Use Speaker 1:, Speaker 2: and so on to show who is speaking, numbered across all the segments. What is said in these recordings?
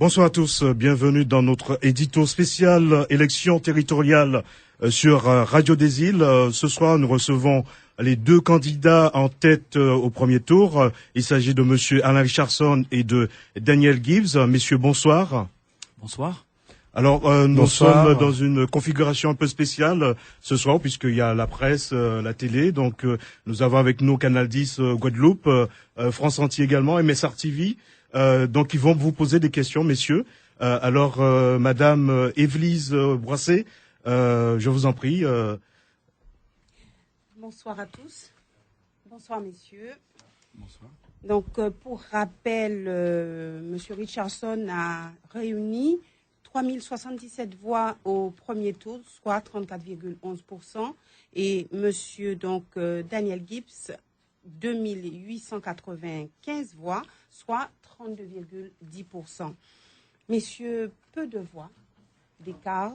Speaker 1: Bonsoir à tous, bienvenue dans notre édito spécial élection territoriale sur Radio des Îles. Ce soir, nous recevons les deux candidats en tête au premier tour. Il s'agit de monsieur Alain Richardson et de Daniel Gibbs. Messieurs, bonsoir.
Speaker 2: Bonsoir.
Speaker 1: Alors, nous sommes dans une configuration un peu spéciale ce soir, puisqu'il y a la presse, la télé. Donc, nous avons avec nous Canal 10 Guadeloupe, France Entier également, et MSR TV. Donc, ils vont vous poser des questions, messieurs. Alors, Madame Évelise Boissé, je vous en prie.
Speaker 3: Bonsoir à tous. Bonsoir, messieurs.
Speaker 2: Bonsoir.
Speaker 3: Donc, pour rappel, Monsieur Richardson a réuni 3077 voix au premier tour, soit 34,11%, et Monsieur Daniel Gibbs 2895 voix, soit 32,10%. Messieurs, peu de voix d'écart.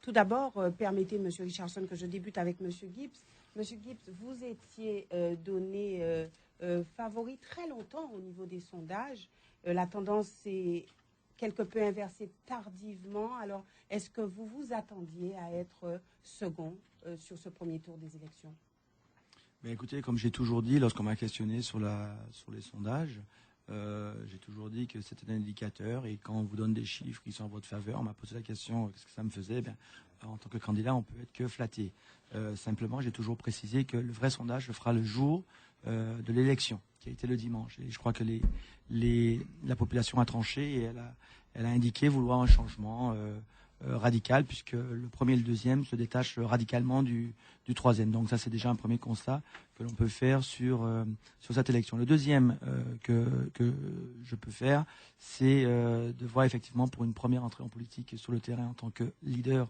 Speaker 3: Tout d'abord, permettez, Monsieur Richardson, que je débute avec Monsieur Gibbs. Monsieur Gibbs, vous étiez donné favori très longtemps au niveau des sondages. La tendance s'est quelque peu inversée tardivement. Alors, est-ce que vous vous attendiez à être second sur ce premier tour des élections?
Speaker 2: Mais écoutez, comme j'ai toujours dit, lorsqu'on m'a questionné sur les sondages, j'ai toujours dit que c'était un indicateur, et quand on vous donne des chiffres qui sont en votre faveur, on m'a posé la question qu'est-ce que ça me faisait. En tant que candidat, on peut être que flatté. Simplement, j'ai toujours précisé que le vrai sondage le fera le jour de l'élection, qui a été le dimanche. Et je crois que la population a tranché, et elle a indiqué vouloir un changement radical, puisque le premier et le deuxième se détachent radicalement du troisième. Donc ça, c'est déjà un premier constat que l'on peut faire sur cette élection. Le deuxième que je peux faire, c'est de voir effectivement pour une première entrée en politique sur le terrain en tant que leader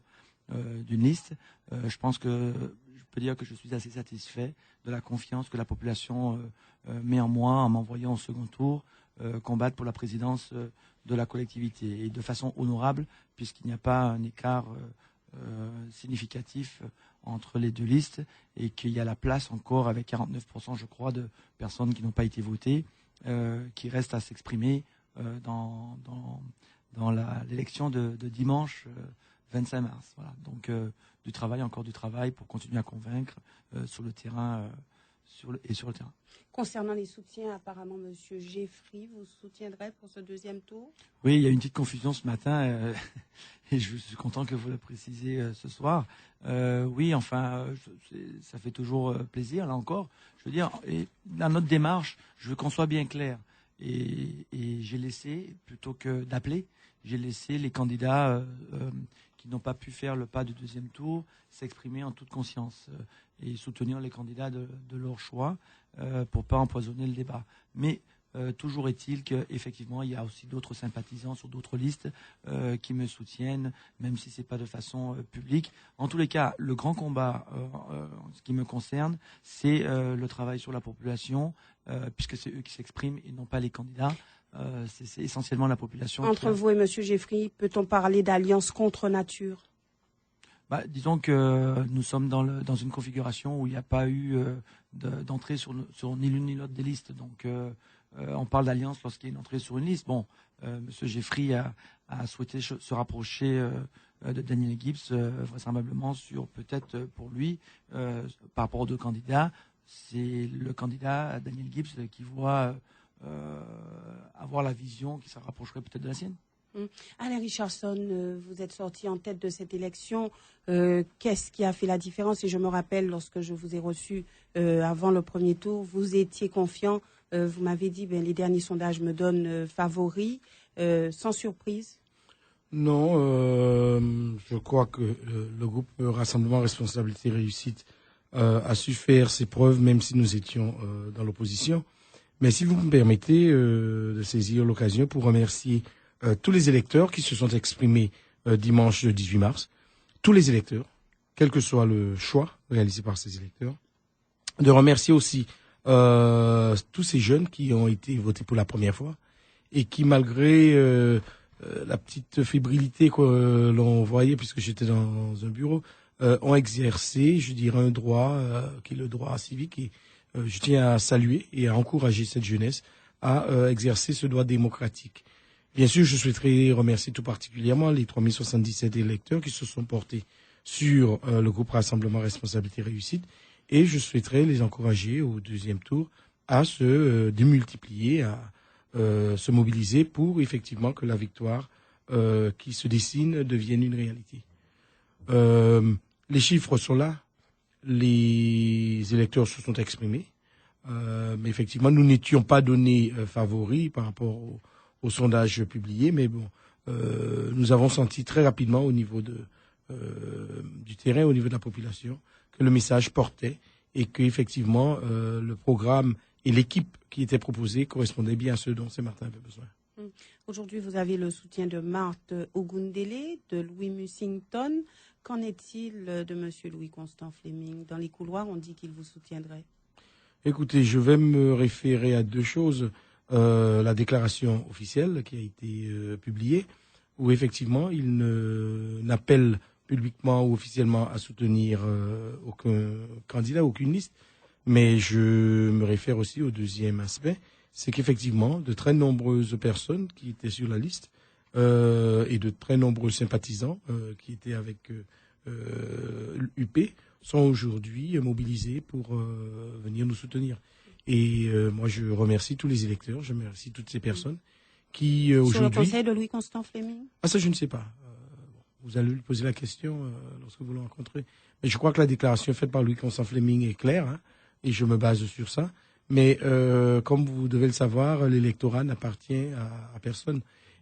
Speaker 2: d'une liste. Je pense que je peux dire que je suis assez satisfait de la confiance que la population met en moi en m'envoyant au second tour combattre pour la présidence de la collectivité, et de façon honorable, puisqu'il n'y a pas un écart significatif entre les deux listes, et qu'il y a la place encore, avec 49%, je crois, de personnes qui n'ont pas été votées, qui restent à s'exprimer dans l'élection de dimanche 25 mars. Voilà. Donc encore du travail pour continuer à convaincre sur le terrain sur le terrain.
Speaker 3: Concernant les soutiens, apparemment, M. Jeffrey vous soutiendrait pour ce deuxième tour?
Speaker 2: Oui, il y a une petite confusion ce matin, et je suis content que vous le précisiez ce soir. Oui, enfin, ça fait toujours plaisir, là encore. Je veux dire, et dans notre démarche, je veux qu'on soit bien clair. Et j'ai laissé, plutôt que d'appeler, j'ai laissé les candidats qui n'ont pas pu faire le pas du deuxième tour s'exprimer en toute conscience et soutenir les candidats de leur choix pour ne pas empoisonner le débat. Mais toujours est-il qu'effectivement, il y a aussi d'autres sympathisants sur d'autres listes qui me soutiennent, même si ce n'est pas de façon publique. En tous les cas, le grand combat, en ce qui me concerne, c'est le travail sur la population, puisque c'est eux qui s'expriment et non pas les candidats. C'est essentiellement la population.
Speaker 3: Entre vous et M. Jeffrey, peut-on parler d'alliance contre nature?
Speaker 2: Disons que nous sommes dans une configuration où il n'y a pas eu d'entrée sur ni l'une ni l'autre des listes. Donc, on parle d'alliance lorsqu'il y a une entrée sur une liste. Bon, M. Jeffrey a souhaité se rapprocher de Daniel Gibbs, vraisemblablement sur, peut-être pour lui, par rapport aux deux candidats, c'est le candidat Daniel Gibbs qui voit avoir la vision qui se rapprocherait peut-être de la sienne.
Speaker 3: Alain Richardson, vous êtes sorti en tête de cette élection. Qu'est-ce qui a fait la différence? Et je me rappelle, lorsque je vous ai reçu avant le premier tour, vous étiez confiant. Vous m'avez dit, les derniers sondages me donnent favori, sans surprise.
Speaker 4: Non, je crois que le groupe Rassemblement Responsabilité Réussite a su faire ses preuves, même si nous étions dans l'opposition. Mais si vous me permettez de saisir l'occasion pour remercier tous les électeurs qui se sont exprimés dimanche 18 mars, tous les électeurs, quel que soit le choix réalisé par ces électeurs, de remercier aussi tous ces jeunes qui ont été votés pour la première fois et qui, malgré la petite fébrilité que l'on voyait, puisque j'étais dans un bureau, ont exercé, je dirais, un droit qui est le droit civique, et je tiens à saluer et à encourager cette jeunesse à exercer ce droit démocratique. Bien sûr, je souhaiterais remercier tout particulièrement les 3077 électeurs qui se sont portés sur le groupe Rassemblement Responsabilité Réussite, et je souhaiterais les encourager au deuxième tour à se démultiplier, à se mobiliser pour effectivement que la victoire qui se dessine devienne une réalité. Les chiffres sont là, les électeurs se sont exprimés, mais effectivement nous n'étions pas donnés favoris par rapport au sondage publié, mais bon, nous avons senti très rapidement au niveau du terrain, au niveau de la population, que le message portait et qu'effectivement le programme et l'équipe qui était proposée correspondaient bien à ce dont Saint-Martin avait besoin.
Speaker 3: Aujourd'hui, vous avez le soutien de Marthe Ogundele, de Louis Mussington. Qu'en est-il de M. Louis-Constant Fleming? Dans les couloirs, on dit qu'il vous soutiendrait. Écoutez,
Speaker 4: je vais me référer à deux choses. La déclaration officielle qui a été publiée, où effectivement il n'appelle publiquement ou officiellement à soutenir aucun candidat, aucune liste. Mais je me réfère aussi au deuxième aspect, c'est qu'effectivement, de très nombreuses personnes qui étaient sur la liste et de très nombreux sympathisants qui étaient avec l'UP sont aujourd'hui mobilisés pour venir nous soutenir. Et moi, je remercie tous les électeurs, je remercie toutes ces personnes qui aujourd'hui... Sur le conseil de Louis-Constant Fleming? Ah, ça, je ne sais pas. Vous allez lui poser la question lorsque vous le rencontrez. Mais je crois que la déclaration faite par Louis-Constant Fleming est claire, hein, et je me base sur ça. Mais comme vous devez le savoir, l'électorat n'appartient à personne.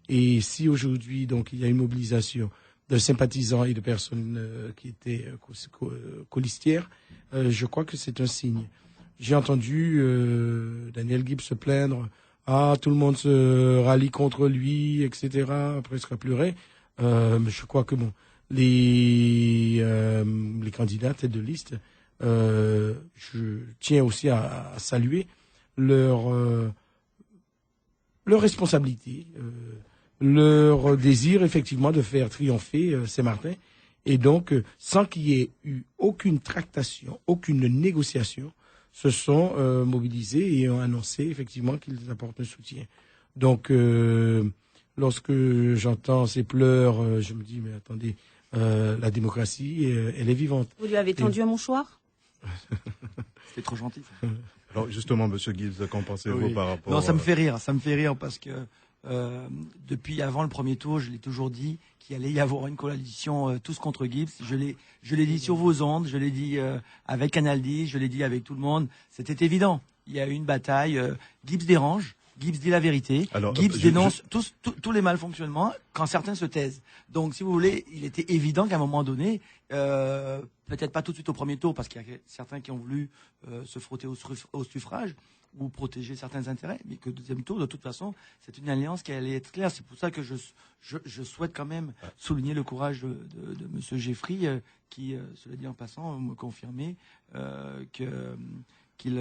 Speaker 4: Et si aujourd'hui, donc, il y a une mobilisation de sympathisants et de personnes qui étaient colistières, je crois que c'est un signe. J'ai entendu Daniel Gibbs se plaindre, tout le monde se rallie contre lui, etc., presque à pleurer. Je crois que bon, les candidats tête de liste, je tiens aussi à saluer leur responsabilité, leur désir effectivement de faire triompher Saint-Martin, et donc sans qu'il y ait eu aucune tractation, aucune négociation, se sont mobilisés et ont annoncé effectivement qu'ils apportent un soutien. Donc lorsque j'entends ces pleurs, je me dis mais attendez, la démocratie, elle est vivante. Vous lui avez tendu un mouchoir?
Speaker 2: C'était trop gentil.
Speaker 1: Alors justement, Monsieur Gibbs, qu'en pensez-vous par rapport...
Speaker 2: Non, ça me fait rire parce que depuis avant le premier tour, je l'ai toujours dit qu'il allait y avoir une coalition tous contre Gibbs. Je l'ai dit sur vos ondes, je l'ai dit avec Canal 10, je l'ai dit avec tout le monde. C'était évident. Il y a eu une bataille. Gibbs dérange. Gibbs dit la vérité. Alors, Gibbs dénonce tous les malfonctionnements quand certains se taisent. Donc, si vous voulez, il était évident qu'à un moment donné, peut-être pas tout de suite au premier tour, parce qu'il y a certains qui ont voulu se frotter au suffrage ou protéger certains intérêts, mais que deuxième tour, de toute façon, c'est une alliance qui allait être claire. C'est pour ça que je souhaite quand même souligner le courage de M. Jeffrey, qui, cela dit en passant, me confirmait qu'il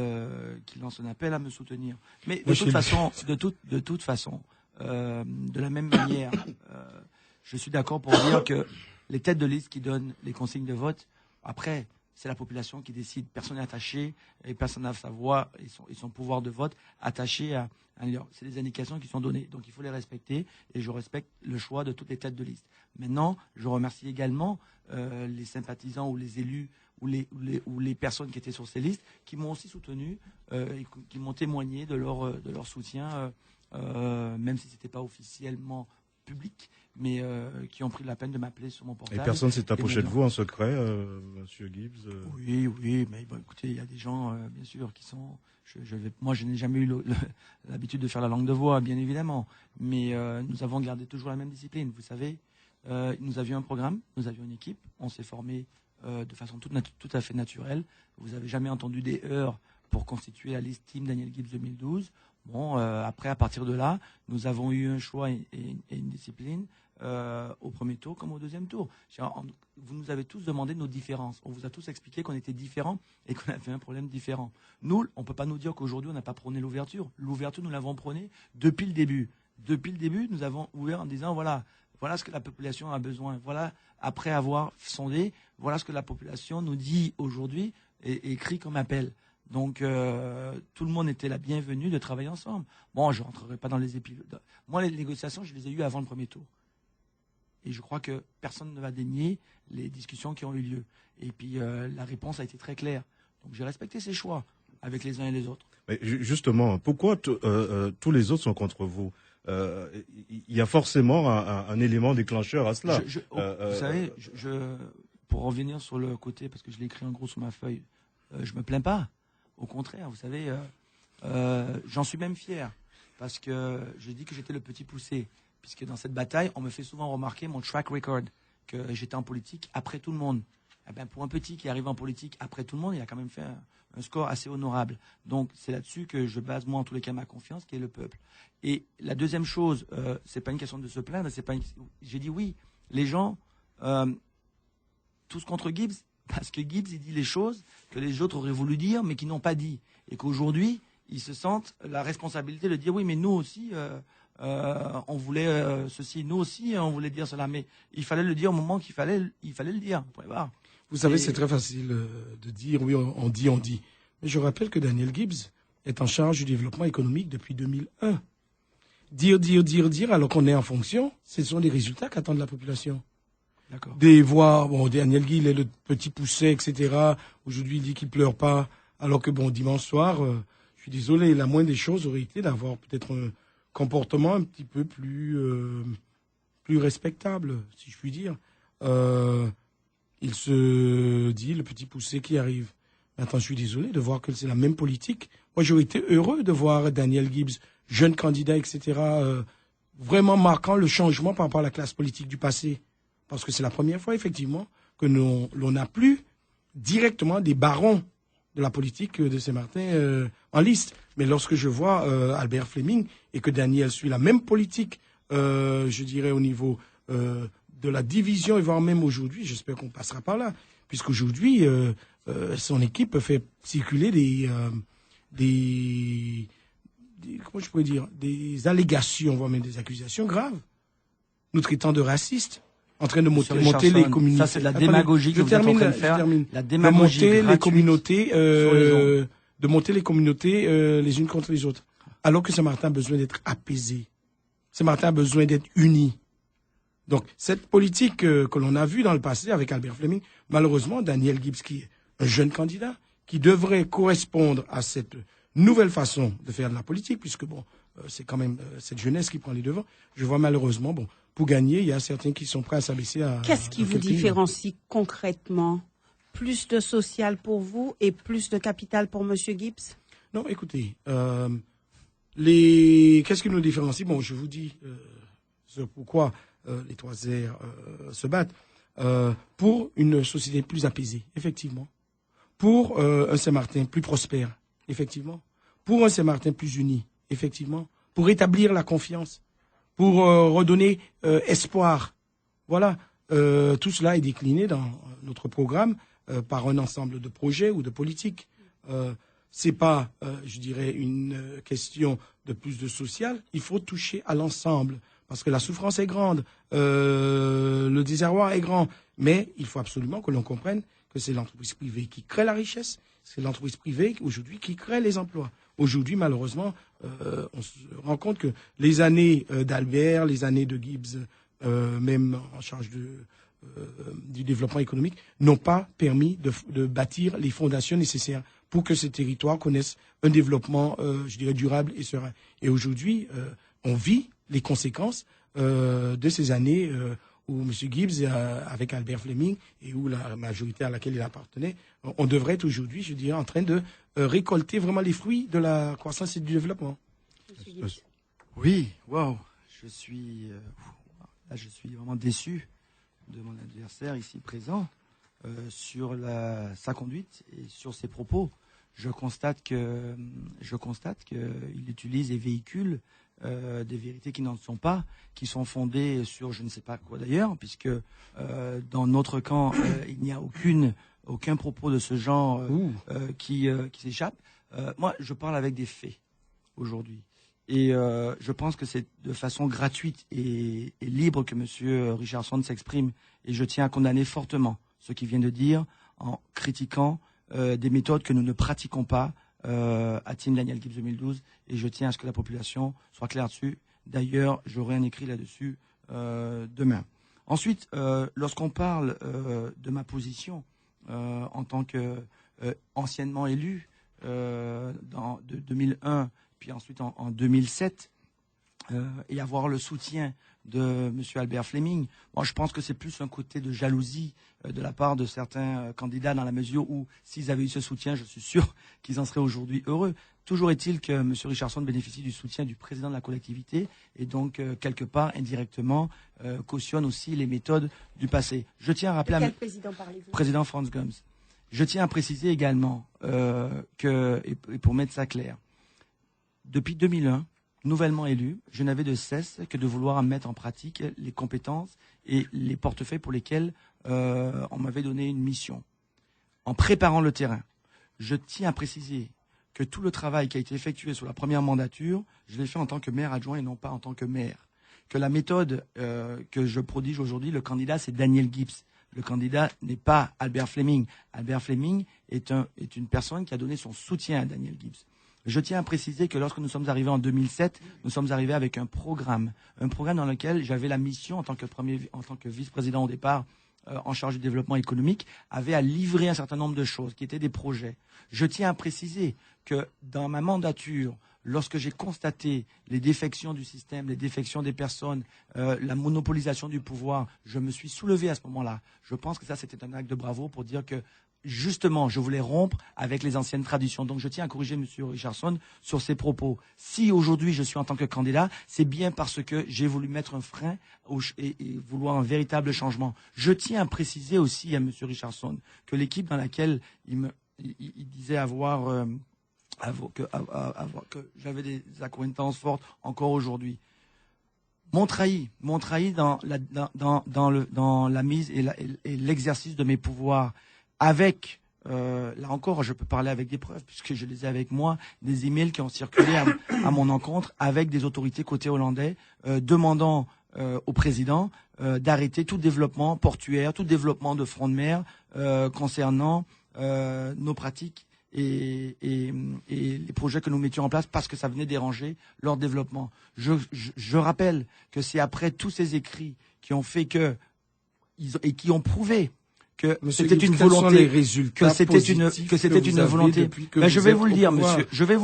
Speaker 2: lance un appel à me soutenir. Mais de toute façon, de la même manière, je suis d'accord pour dire que les têtes de liste qui donnent les consignes de vote, après, c'est la population qui décide. Personne n'est attaché et personne n'a sa voix et son pouvoir de vote attaché à un leader. C'est des indications qui sont données. Donc il faut les respecter et je respecte le choix de toutes les têtes de liste. Maintenant, je remercie également les sympathisants ou les élus ou les personnes qui étaient sur ces listes qui m'ont aussi soutenu et qui m'ont témoigné de leur soutien, même si ce n'était pas officiellement public, mais qui ont pris la peine de m'appeler sur mon portable.
Speaker 1: Et personne s'est approché de vous en secret, Monsieur Gibbs?
Speaker 2: Oui, mais bon, écoutez, il y a des gens, bien sûr, qui sont... Moi, je n'ai jamais eu l'habitude de faire la langue de bois, bien évidemment, mais nous avons gardé toujours la même discipline. Vous savez, nous avions un programme, nous avions une équipe, on s'est formé de façon tout à fait naturelle. Vous n'avez jamais entendu des heurts pour constituer la liste Team Daniel Gibbs 2012. Bon, après, à partir de là, nous avons eu un choix et une discipline au premier tour comme au deuxième tour. Vous nous avez tous demandé nos différences. On vous a tous expliqué qu'on était différents et qu'on avait un problème différent. Nous, on ne peut pas nous dire qu'aujourd'hui, on n'a pas prôné l'ouverture. L'ouverture, nous l'avons prônée depuis le début. Depuis le début, nous avons ouvert en disant, voilà ce que la population a besoin. Voilà, après avoir sondé, voilà ce que la population nous dit aujourd'hui et écrit comme appel. Donc, tout le monde était la bienvenue de travailler ensemble. Bon, je ne rentrerai pas dans les épisodes. Moi, les négociations, je les ai eues avant le premier tour. Et je crois que personne ne va dénier les discussions qui ont eu lieu. Et puis, la réponse a été très claire. Donc, j'ai respecté ces choix avec les uns et les autres.
Speaker 1: Mais justement, pourquoi tous les autres sont contre vous? Il y a forcément un élément déclencheur à cela.
Speaker 2: Vous savez, pour revenir sur le côté, parce que je l'ai écrit en gros sur ma feuille, je me plains pas. Au contraire, vous savez, j'en suis même fier. Parce que je dis que j'étais le petit poussé. Puisque dans cette bataille, on me fait souvent remarquer mon track record, que j'étais en politique après tout le monde. Eh bien, pour un petit qui arrive en politique après tout le monde, il a quand même fait un score assez honorable. Donc, c'est là-dessus que je base, moi, en tous les cas, ma confiance, qui est le peuple. Et la deuxième chose, c'est pas une question de se plaindre, j'ai dit oui, les gens, tous contre Gibbs, parce que Gibbs, il dit les choses que les autres auraient voulu dire, mais qui n'ont pas dit. Et qu'aujourd'hui, ils se sentent la responsabilité de dire oui, mais nous aussi, on voulait ceci, nous aussi, on voulait dire cela. Mais il fallait le dire au moment qu'il fallait le dire.
Speaker 4: Vous savez, c'est très facile de dire oui, on dit. Mais je rappelle que Daniel Gibbs est en charge du développement économique depuis 2001. Dire, alors qu'on est en fonction, ce sont les résultats qu'attend la population.
Speaker 2: D'accord.
Speaker 4: Des voix, bon, Daniel Gibbs est le petit pousset, etc. Aujourd'hui, il dit qu'il pleure pas, alors que bon, dimanche soir, je suis désolé, la moindre des choses aurait été d'avoir peut-être un comportement un petit peu plus respectable, si je puis dire. Il se dit le petit poussé qui arrive. Maintenant, je suis désolé de voir que c'est la même politique. Moi, j'aurais été heureux de voir Daniel Gibbs, jeune candidat, etc., vraiment marquant le changement par rapport à la classe politique du passé. Parce que c'est la première fois, effectivement, que l'on n'a plus directement des barons de la politique de Saint-Martin en liste. Mais lorsque je vois Albert Fleming et que Daniel suit la même politique, je dirais au niveau de la division, et voire même aujourd'hui, j'espère qu'on passera par là, puisqu'aujourd'hui, son équipe fait circuler comment je pourrais dire, des allégations, voire même des accusations graves, nous traitant de racistes, en train de monter les communautés.
Speaker 2: Ça, c'est de la démagogie que vous êtes en train de faire. La démagogie
Speaker 4: de monter les communautés les unes contre les autres. Alors que Saint-Martin a besoin d'être apaisé. Saint-Martin a besoin d'être uni. Donc, cette politique que l'on a vue dans le passé avec Albert Fleming, malheureusement, Daniel Gibbs, qui est un jeune candidat, qui devrait correspondre à cette nouvelle façon de faire de la politique, puisque bon, c'est quand même cette jeunesse qui prend les devants. Je vois malheureusement, bon, pour gagner, il y a certains qui sont prêts à s'abaisser à...
Speaker 3: Qu'est-ce qui vous différencie concrètement? Plus de social pour vous et plus de capital pour M. Gibbs?
Speaker 4: Non, écoutez, qu'est-ce qui nous différencie? Bon, je vous dis pourquoi les trois R se battent. Pour une société plus apaisée, effectivement. Pour un Saint-Martin plus prospère, effectivement. Pour un Saint-Martin plus uni, effectivement. Pour rétablir la confiance. Pour redonner espoir. Voilà. Tout cela est décliné dans notre programme par un ensemble de projets ou de politiques. C'est pas, je dirais, une question de plus de social. Il faut toucher à l'ensemble. Parce que la souffrance est grande, le désarroi est grand. Mais il faut absolument que l'on comprenne que c'est l'entreprise privée qui crée la richesse. C'est l'entreprise privée, aujourd'hui, qui crée les emplois. Aujourd'hui, malheureusement, on se rend compte que les années d'Albert, les années de Gibbs, même en charge du développement économique, n'ont pas permis de bâtir les fondations nécessaires pour que ces territoires connaissent un développement, je dirais, durable et serein. Et aujourd'hui, on vit les conséquences de ces années où M. Gibbs, avec Albert Fleming, et où la majorité à laquelle il appartenait, on devrait être aujourd'hui, je dirais, en train de récolter vraiment les fruits de la croissance et du développement.
Speaker 2: Oui, waouh, je suis vraiment déçu de mon adversaire ici présent sur sa conduite et sur ses propos. Je constate qu'il utilise et véhicule des vérités qui n'en sont pas, qui sont fondées sur je ne sais pas quoi d'ailleurs, puisque dans notre camp, il n'y a aucun propos de ce genre qui s'échappe. Moi, je parle avec des faits aujourd'hui. Et je pense que c'est de façon gratuite et libre que M. Richardson s'exprime. Et je tiens à condamner fortement ce qu'il vient de dire en critiquant des méthodes que nous ne pratiquons pas à Team Daniel Gibbs 2012, et je tiens à ce que la population soit claire dessus. D'ailleurs, j'aurai un écrit là-dessus demain. Ensuite, lorsqu'on parle de ma position en tant que anciennement élu de 2001, puis ensuite en 2007, et avoir le soutien de M. Albert Fleming, moi je pense que c'est plus un côté de jalousie de la part de certains candidats, dans la mesure où s'ils avaient eu ce soutien, je suis sûr qu'ils en seraient aujourd'hui heureux. Toujours est-il que M. Richardson bénéficie du soutien du président de la collectivité et donc quelque part indirectement cautionne aussi les méthodes du passé. Je tiens à rappeler
Speaker 3: de quel président parlez-vous?
Speaker 2: Président Franz Gomes. Je tiens à préciser également et pour mettre ça clair, depuis 2001, nouvellement élu, je n'avais de cesse que de vouloir mettre en pratique les compétences et les portefeuilles pour lesquels on m'avait donné une mission. En préparant le terrain, je tiens à préciser que tout le travail qui a été effectué sur la première mandature, je l'ai fait en tant que maire adjoint et non pas en tant que maire. Que la méthode que je prodige aujourd'hui, le candidat, c'est Daniel Gibbs. Le candidat n'est pas Albert Fleming. Albert Fleming est une personne qui a donné son soutien à Daniel Gibbs. Je tiens à préciser que lorsque nous sommes arrivés en 2007, nous sommes arrivés avec un programme dans lequel j'avais la mission, en tant que vice-président au départ, en charge du développement économique, avait à livrer un certain nombre de choses qui étaient des projets. Je tiens à préciser que dans ma mandature, lorsque j'ai constaté les défections du système, les défections des personnes, la monopolisation du pouvoir, je me suis soulevé à ce moment-là. Je pense que ça, c'était un acte de bravoure pour dire que justement, je voulais rompre avec les anciennes traditions. Donc, je tiens à corriger M. Richardson sur ses propos. Si aujourd'hui je suis en tant que candidat, c'est bien parce que j'ai voulu mettre un frein et vouloir un véritable changement. Je tiens à préciser aussi à M. Richardson que l'équipe dans laquelle il disait que j'avais des accointances fortes encore aujourd'hui, m'ont trahi dans la mise et l'exercice de mes pouvoirs. Avec, là encore, je peux parler avec des preuves, puisque je les ai avec moi, des emails qui ont circulé à mon encontre avec des autorités côté hollandais, demandant au président d'arrêter tout développement portuaire, tout développement de front de mer concernant nos pratiques et les projets que nous mettions en place, parce que ça venait déranger leur développement. Je rappelle que c'est après tous ces écrits qui ont fait et qui ont prouvé que c'était une volonté, que c'était une volonté. Ben, je vais vous le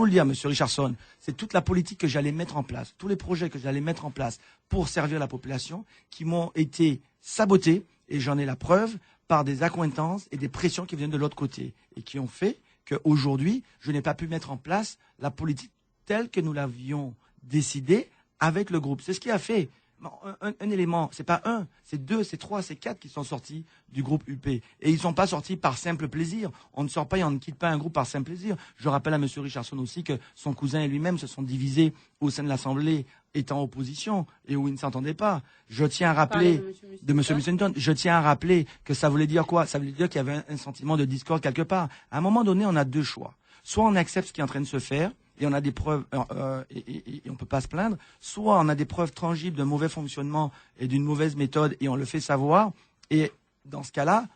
Speaker 2: dire, monsieur Richardson. C'est toute la politique que j'allais mettre en place, tous les projets que j'allais mettre en place pour servir la population, qui m'ont été sabotés, et j'en ai la preuve, par des accointances et des pressions qui viennent de l'autre côté, et qui ont fait qu'aujourd'hui, je n'ai pas pu mettre en place la politique telle que nous l'avions décidée avec le groupe. C'est ce qui a fait. Un élément, c'est pas un, c'est deux, c'est trois, c'est quatre qui sont sortis du groupe UP. Et ils ne sont pas sortis par simple plaisir. On ne sort pas et on ne quitte pas un groupe par simple plaisir. Je rappelle à M. Richardson aussi que son cousin et lui-même se sont divisés au sein de l'Assemblée, étant opposition, et où ils ne s'entendaient pas. Je tiens à rappeler, de M. Mussington, je tiens à rappeler que ça voulait dire quoi? Ça voulait dire qu'il y avait un sentiment de discorde quelque part. À un moment donné, on a deux choix. Soit on accepte ce qui est en train de se faire, et on a des preuves, et on ne peut pas se plaindre, soit on a des preuves tangibles d'un mauvais fonctionnement et d'une mauvaise méthode, et on le fait savoir, et dans ce cas-là,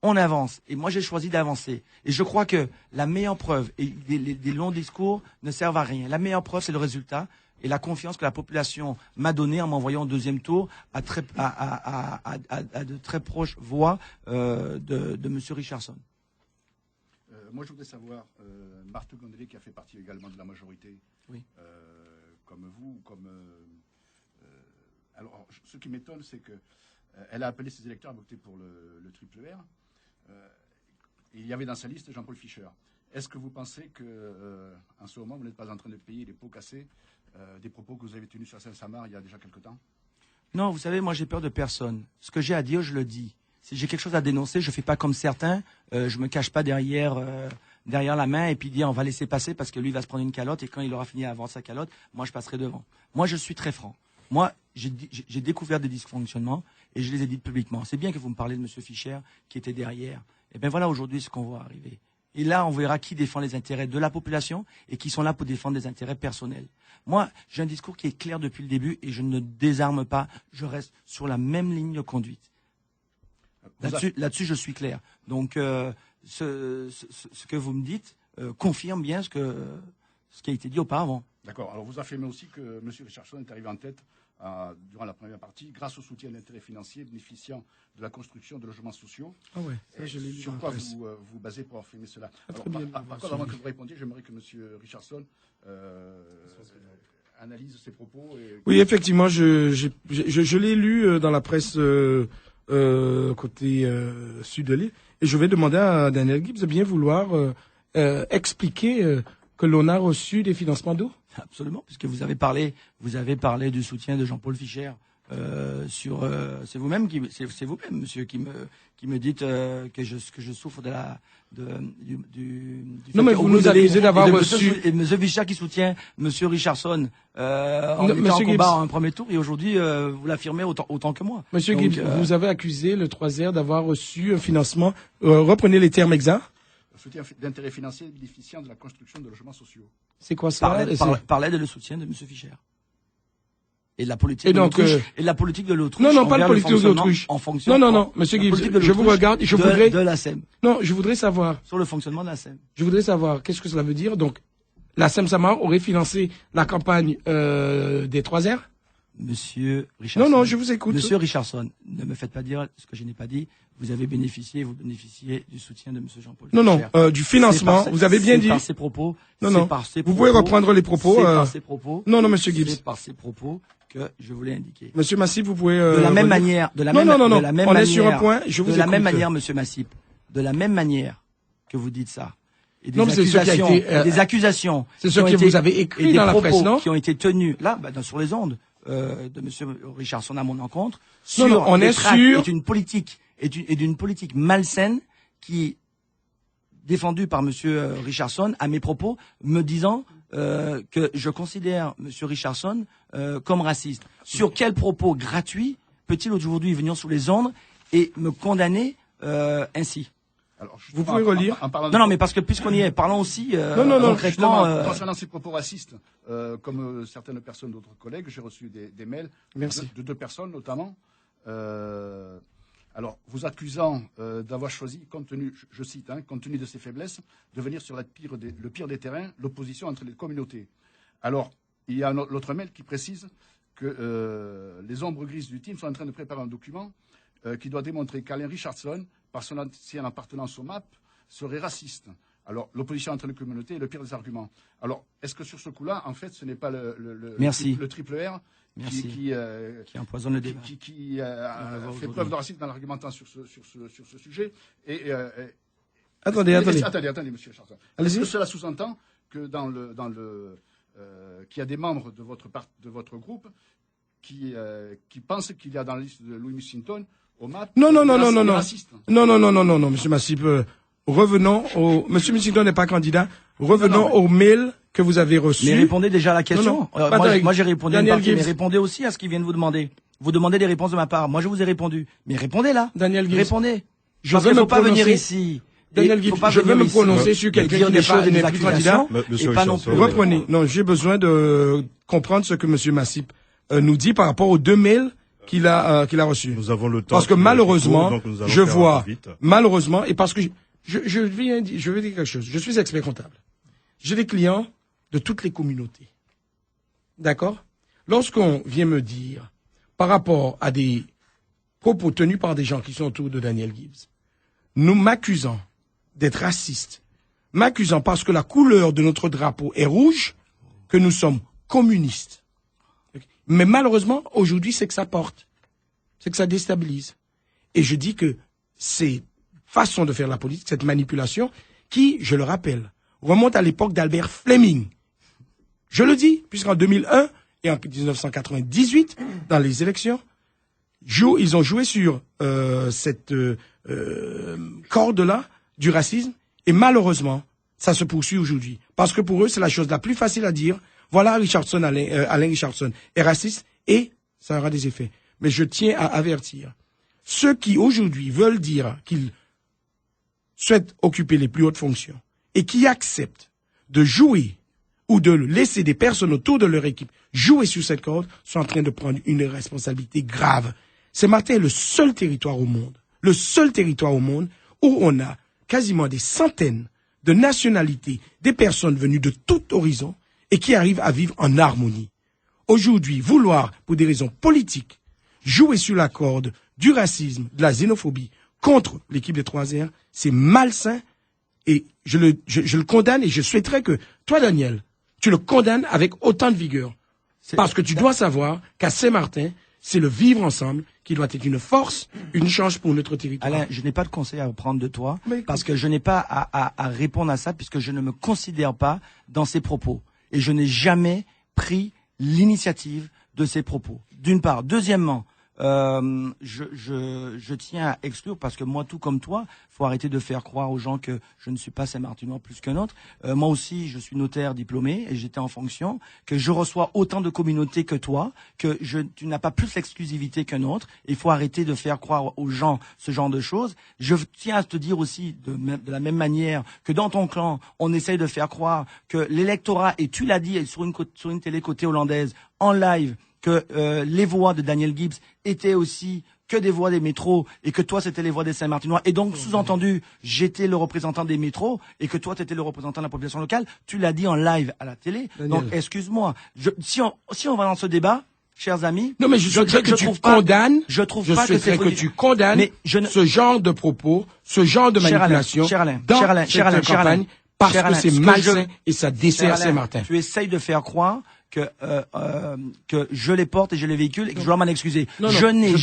Speaker 2: on avance. Et moi, j'ai choisi d'avancer. Et je crois que la meilleure preuve, et des longs discours ne servent à rien. La meilleure preuve, c'est le résultat, et la confiance que la population m'a donnée en m'envoyant au deuxième tour à de très proches voix de M. Richardson.
Speaker 5: Moi, je voudrais savoir, Marthe Gondelé, qui a fait partie également de la majorité,
Speaker 2: oui.
Speaker 5: Comme vous, alors, ce qui m'étonne, c'est qu'elle a appelé ses électeurs à voter pour le triple R. Et il y avait dans sa liste Jean-Paul Fischer. Est-ce que vous pensez qu'en ce moment, vous n'êtes pas en train de payer les pots cassés des propos que vous avez tenus sur Saint-Samar il y a déjà quelque temps?
Speaker 2: Non, vous savez, moi, j'ai peur de personne. Ce que j'ai à dire, je le dis. Si j'ai quelque chose à dénoncer, je ne fais pas comme certains. Je me cache pas derrière la main et puis dire on va laisser passer parce que lui va se prendre une calotte et quand il aura fini à vendre sa calotte, moi je passerai devant. Moi je suis très franc. Moi j'ai découvert des dysfonctionnements et je les ai dit publiquement. C'est bien que vous me parlez de M. Fischer qui était derrière. Et bien voilà aujourd'hui ce qu'on voit arriver. Et là on verra qui défend les intérêts de la population et qui sont là pour défendre des intérêts personnels. Moi j'ai un discours qui est clair depuis le début et je ne désarme pas. Je reste sur la même ligne de conduite. Là-dessus, je suis clair. Donc, ce que vous me dites confirme bien ce qui a été dit auparavant.
Speaker 5: D'accord. Alors vous affirmez aussi que M. Richardson est arrivé en tête durant la première partie grâce au soutien d'intérêts financiers bénéficiant de la construction de logements sociaux.
Speaker 4: Ah ouais, ça, je l'ai lu.
Speaker 5: Sur quoi vous basez pour affirmer cela? Alors, par contre, avant que vous répondiez, j'aimerais que M. Richardson analyse ses propos.
Speaker 4: Oui, effectivement, je l'ai lu dans la presse côté sud de l'île, et je vais demander à Daniel Gibbs de bien vouloir expliquer que l'on a reçu des financements d'eau.
Speaker 2: Absolument, puisque vous avez parlé du soutien de Jean-Paul Fischer. C'est vous-même, monsieur, qui me dites que je souffre du
Speaker 4: non, mais vous nous accusez d'avoir reçu.
Speaker 2: Et monsieur Fischer qui soutient monsieur Richardson en étant en combat en un premier tour, et aujourd'hui vous l'affirmez autant que moi.
Speaker 4: Monsieur Gibbs, vous avez accusé le 3R d'avoir reçu un financement. Reprenez les termes exacts.
Speaker 5: Soutien d'intérêts financiers bénéficiant de la construction de logements sociaux.
Speaker 4: C'est quoi ça?
Speaker 2: Par l'aide et le soutien de monsieur Fischer. Et de la politique de l'autruche. Et de la politique de l'autruche.
Speaker 4: Non, pas la politique de l'autruche. Non, monsieur Gibbs, je vous regarde, je voudrais.
Speaker 2: De la SEM.
Speaker 4: Non, je voudrais savoir.
Speaker 2: Sur le fonctionnement de la SEM.
Speaker 4: Je voudrais savoir, qu'est-ce que cela veut dire? Donc, la SEM Samar aurait financé la campagne des 3R?
Speaker 2: Monsieur Richardson.
Speaker 4: Non, je vous écoute.
Speaker 2: Monsieur Richardson, ne me faites pas dire ce que je n'ai pas dit. Vous bénéficiez du soutien de monsieur Jean-Paul Fischer.
Speaker 4: Non, du financement. Vous avez bien dit.
Speaker 2: Par ses propos.
Speaker 4: Non. Vous pouvez reprendre les propos.
Speaker 2: C'est par ses propos.
Speaker 4: Non, monsieur Gibbs.
Speaker 2: C'est par ses propos que je voulais indiquer.
Speaker 4: Monsieur Massip, vous pouvez.
Speaker 2: De la même manière.
Speaker 4: Non. On est sur un point. Je vous écoute.
Speaker 2: De la même manière, monsieur Massip. De la même manière que vous dites ça. Et
Speaker 4: des
Speaker 2: accusations.
Speaker 4: C'est ce que vous avez écrit dans la presse, non?
Speaker 2: Qui ont été tenus là, sur les ondes de monsieur Richardson à mon encontre.
Speaker 4: Non, on est sûr.
Speaker 2: Et d'une politique malsaine qui défendue par monsieur Richardson à mes propos, me disant que je considère monsieur Richardson comme raciste. Sur quel propos gratuit peut-il aujourd'hui venir sous les ondes et me condamner ainsi?
Speaker 5: Alors,
Speaker 4: vous pouvez relire.
Speaker 2: Non, mais parce que puisqu'on y est, parlons aussi
Speaker 5: concrètement. Concernant ces propos racistes, comme certaines personnes, d'autres collègues, j'ai reçu des mails de 2 personnes notamment. Alors, vous accusant d'avoir choisi, compte tenu, je cite, compte tenu de ses faiblesses, de venir sur le pire des terrains, l'opposition entre les communautés. Alors, il y a l'autre mail qui précise que les ombres grises du team sont en train de préparer un document qui doit démontrer qu'Alain Richardson, par son ancienne appartenance au MAP, serait raciste. Alors, l'opposition entre les communautés est le pire des arguments. Alors, est-ce que sur ce coup-là, en fait, ce n'est pas le triple R qui
Speaker 2: empoisonne le débat,
Speaker 5: qui fait preuve de racisme dans l'argumentant sur ce sujet.
Speaker 4: Attendez,
Speaker 5: monsieur Richardson. Est-ce que cela sous-entend que qu'il y a des membres de votre groupe qui pensent qu'il y a dans la liste de Louis Mussington au MAP
Speaker 4: Non, monsieur Massip. Revenons au... Monsieur Mussington n'est pas candidat. Revenons au mail que vous avez reçu.
Speaker 2: Mais répondez déjà à la question. Moi, j'ai répondu à une partie, mais répondez aussi à ce qu'il vient de vous demander. Vous demandez des réponses de ma part. Moi, je vous ai répondu. Mais répondez là.
Speaker 4: Daniel Gibbs.
Speaker 2: Répondez. Parce qu'il ne faut pas venir ici.
Speaker 4: Daniel Gibbs, je veux me prononcer sur quelqu'un qui n'est pas candidat.
Speaker 2: Et pas non plus.
Speaker 4: Reprenez. Non, j'ai besoin de comprendre ce que monsieur Massip nous dit par rapport aux 2 mails qu'il a reçus.
Speaker 1: Nous avons le temps.
Speaker 4: Parce que malheureusement, je vois, malheureusement, et parce que je veux dire quelque chose. Je suis expert comptable. J'ai des clients de toutes les communautés. D'accord? Lorsqu'on vient me dire, par rapport à des propos tenus par des gens qui sont autour de Daniel Gibbs, nous m'accusant d'être raciste, m'accusant parce que la couleur de notre drapeau est rouge, que nous sommes communistes. Mais malheureusement, aujourd'hui, c'est que ça porte. C'est que ça déstabilise. Et je dis que ces façons de faire la politique, cette manipulation, qui, je le rappelle, remonte à l'époque d'Albert Fleming. Je le dis, puisqu'en 2001 et en 1998, dans les élections, ils ont joué sur cette corde-là du racisme, et malheureusement, ça se poursuit aujourd'hui. Parce que pour eux, c'est la chose la plus facile à dire. Voilà, Alain Richardson est raciste, et ça aura des effets. Mais je tiens à avertir ceux qui aujourd'hui veulent dire qu'ils souhaitent occuper les plus hautes fonctions et qui acceptent de jouer ou de laisser des personnes autour de leur équipe jouer sur cette corde sont en train de prendre une responsabilité grave. Saint-Martin est le seul territoire au monde où on a quasiment des centaines de nationalités, des personnes venues de tout horizon et qui arrivent à vivre en harmonie. Aujourd'hui, vouloir, pour des raisons politiques, jouer sur la corde du racisme, de la xénophobie contre l'équipe des 3R, c'est malsain et je le condamne et je souhaiterais que toi, Daniel, tu le condamnes avec autant de vigueur. Parce que tu dois savoir qu'à Saint-Martin, c'est le vivre ensemble qui doit être une force, une chance pour notre territoire.
Speaker 2: Alain, je n'ai pas de conseil à prendre de toi parce que je n'ai pas à répondre à ça puisque je ne me considère pas dans ces propos. Et je n'ai jamais pris l'initiative de ces propos. D'une part. Deuxièmement, je tiens à exclure parce que moi, tout comme toi, faut arrêter de faire croire aux gens que je ne suis pas Saint-Martinois plus qu'un autre. Moi aussi, je suis notaire diplômé et j'étais en fonction, que je reçois autant de communautés que toi, que tu n'as pas plus l'exclusivité qu'un autre. Il faut arrêter de faire croire aux gens ce genre de choses. Je tiens à te dire aussi, de la même manière que dans ton clan, on essaye de faire croire que l'électorat, et tu l'as dit sur une télé côté hollandaise, en live, que les voix de Daniel Gibbs étaient aussi que des voix des métros et que toi c'était les voix des Saint-Martinois et donc sous-entendu j'étais le représentant des métros et que toi tu étais le représentant de la population locale, tu l'as dit en live à la télé. Daniel. Donc excuse-moi, si on va dans ce débat, chers amis,
Speaker 4: non mais je souhaiterais que tu condamnes, je souhaiterais que tu condamnes ce genre de propos, ce genre de manipulation dans cette campagne parce que c'est malsain et ça dessert Saint-Martin.
Speaker 2: Tu essayes de faire croire que je les porte et je les véhicule et que je dois m'en excuser.
Speaker 4: Je n'ai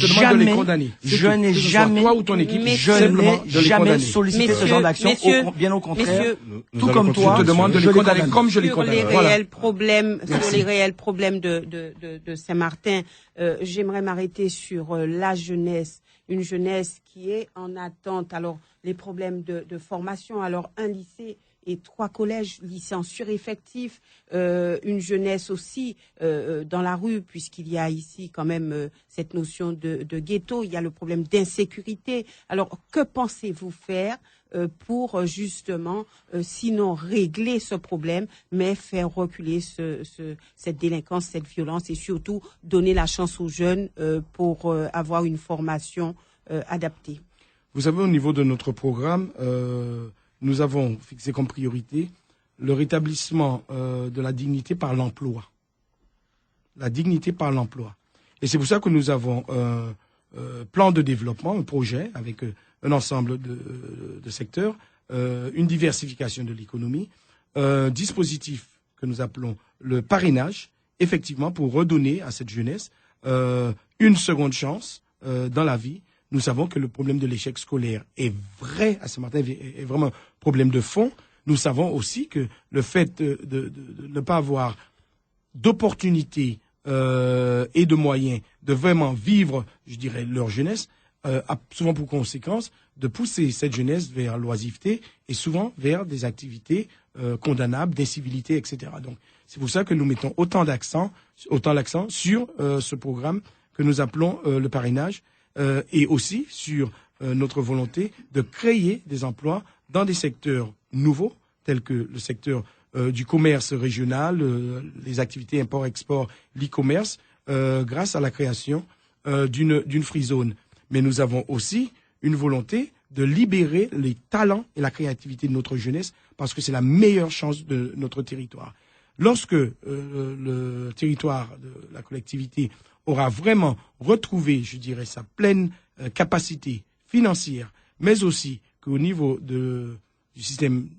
Speaker 2: jamais sollicité ce genre d'action, bien au contraire. Tout comme toi,
Speaker 4: je te demande de les condamner comme je les condamne.
Speaker 3: Sur les réels problèmes de Saint-Martin, j'aimerais m'arrêter sur la jeunesse, une jeunesse qui est en attente. Alors, les problèmes de formation, alors un lycée et 3 collèges, lycées en sureffectif, une jeunesse aussi dans la rue, puisqu'il y a ici quand même cette notion de ghetto, il y a le problème d'insécurité. Alors, que pensez-vous faire pour justement, sinon régler ce problème, mais faire reculer cette délinquance, cette violence et surtout donner la chance aux jeunes pour avoir une formation adaptée?
Speaker 4: Vous savez, au niveau de notre programme, nous avons fixé comme priorité le rétablissement de la dignité par l'emploi. La dignité par l'emploi. Et c'est pour ça que nous avons un plan de développement, un projet avec un ensemble de secteurs, une diversification de l'économie, un dispositif que nous appelons le parrainage, effectivement pour redonner à cette jeunesse une seconde chance dans la vie. Nous savons que le problème de l'échec scolaire est vrai à Saint-Martin, est vraiment un problème de fond. Nous savons aussi que le fait de ne pas avoir d'opportunités et de moyens de vraiment vivre, je dirais, leur jeunesse, a souvent pour conséquence de pousser cette jeunesse vers l'oisiveté et souvent vers des activités condamnables, d'incivilité, etc. Donc, c'est pour ça que nous mettons autant l'accent sur ce programme que nous appelons le parrainage, et aussi sur notre volonté de créer des emplois dans des secteurs nouveaux, tels que le secteur du commerce régional, les activités import-export, l'e-commerce, grâce à la création d'une free zone. Mais nous avons aussi une volonté de libérer les talents et la créativité de notre jeunesse, parce que c'est la meilleure chance de notre territoire. Lorsque le territoire de la collectivité aura vraiment retrouvé, je dirais, sa pleine capacité financière, mais aussi qu'au niveau du système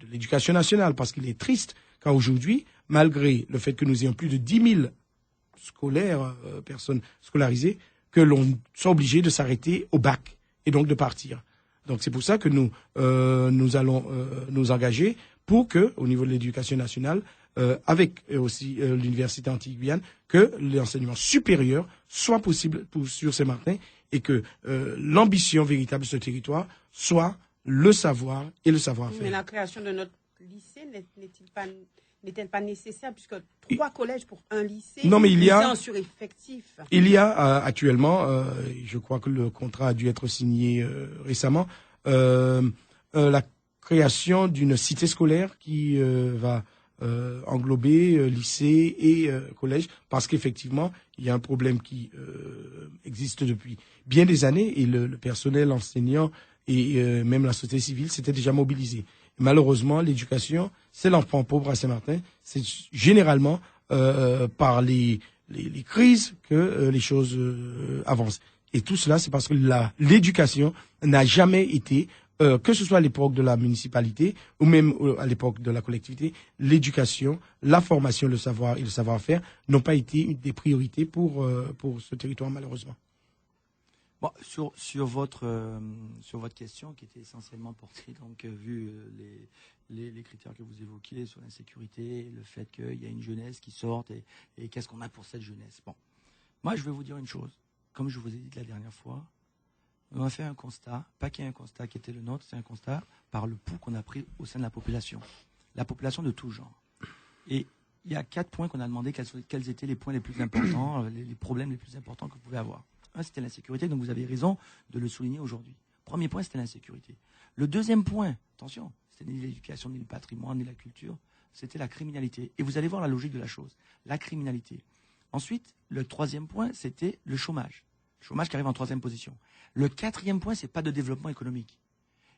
Speaker 4: de l'éducation nationale, parce qu'il est triste qu'aujourd'hui, malgré le fait que nous ayons plus de 10 000 personnes scolarisées, que l'on soit obligé de s'arrêter au bac et donc de partir. Donc c'est pour ça que nous allons nous engager pour que, au niveau de l'éducation nationale, avec aussi l'université Antilles-Guyane, que l'enseignement supérieur soit possible sur Saint-Martin et que l'ambition véritable de ce territoire soit le savoir et le savoir-faire.
Speaker 3: Mais la création de notre lycée n'est-elle pas nécessaire, puisque 3 collèges pour un lycée,
Speaker 4: non, mais il y a
Speaker 3: en sureffectif.
Speaker 4: Il y a actuellement, je crois que le contrat a dû être signé récemment, la création d'une cité scolaire qui va englober lycée et collège, parce qu'effectivement, il y a un problème qui existe depuis bien des années et le personnel enseignant et même la société civile s'était déjà mobilisée. Malheureusement, l'éducation, c'est l'enfant pauvre à Saint-Martin. C'est généralement par les crises que les choses avancent. Et tout cela, c'est parce que l'éducation n'a jamais été, que ce soit à l'époque de la municipalité ou même à l'époque de la collectivité, l'éducation, la formation, le savoir et le savoir-faire n'ont pas été des priorités pour ce territoire, malheureusement.
Speaker 2: Bon, sur votre question qui était essentiellement portée, donc vu les critères que vous évoquiez sur l'insécurité, le fait qu'il y a une jeunesse qui sorte et qu'est-ce qu'on a pour cette jeunesse. Bon, moi je vais vous dire une chose, comme je vous ai dit la dernière fois, on a fait un constat, pas qu'il y ait un constat qui était le nôtre, c'est un constat par le pouls qu'on a pris au sein de la population de tout genre. Et il y a 4 points qu'on a demandé quels étaient les points les plus importants, les problèmes les plus importants que vous pouvez avoir. Un, c'était l'insécurité, donc vous avez raison de le souligner aujourd'hui. Premier point, c'était l'insécurité. Le deuxième point, attention, c'était ni l'éducation, ni le patrimoine, ni la culture, c'était la criminalité. Et vous allez voir la logique de la chose, la criminalité. Ensuite, le troisième point, c'était le chômage. Le chômage qui arrive en 3e position. Le 4e point, c'est pas de développement économique.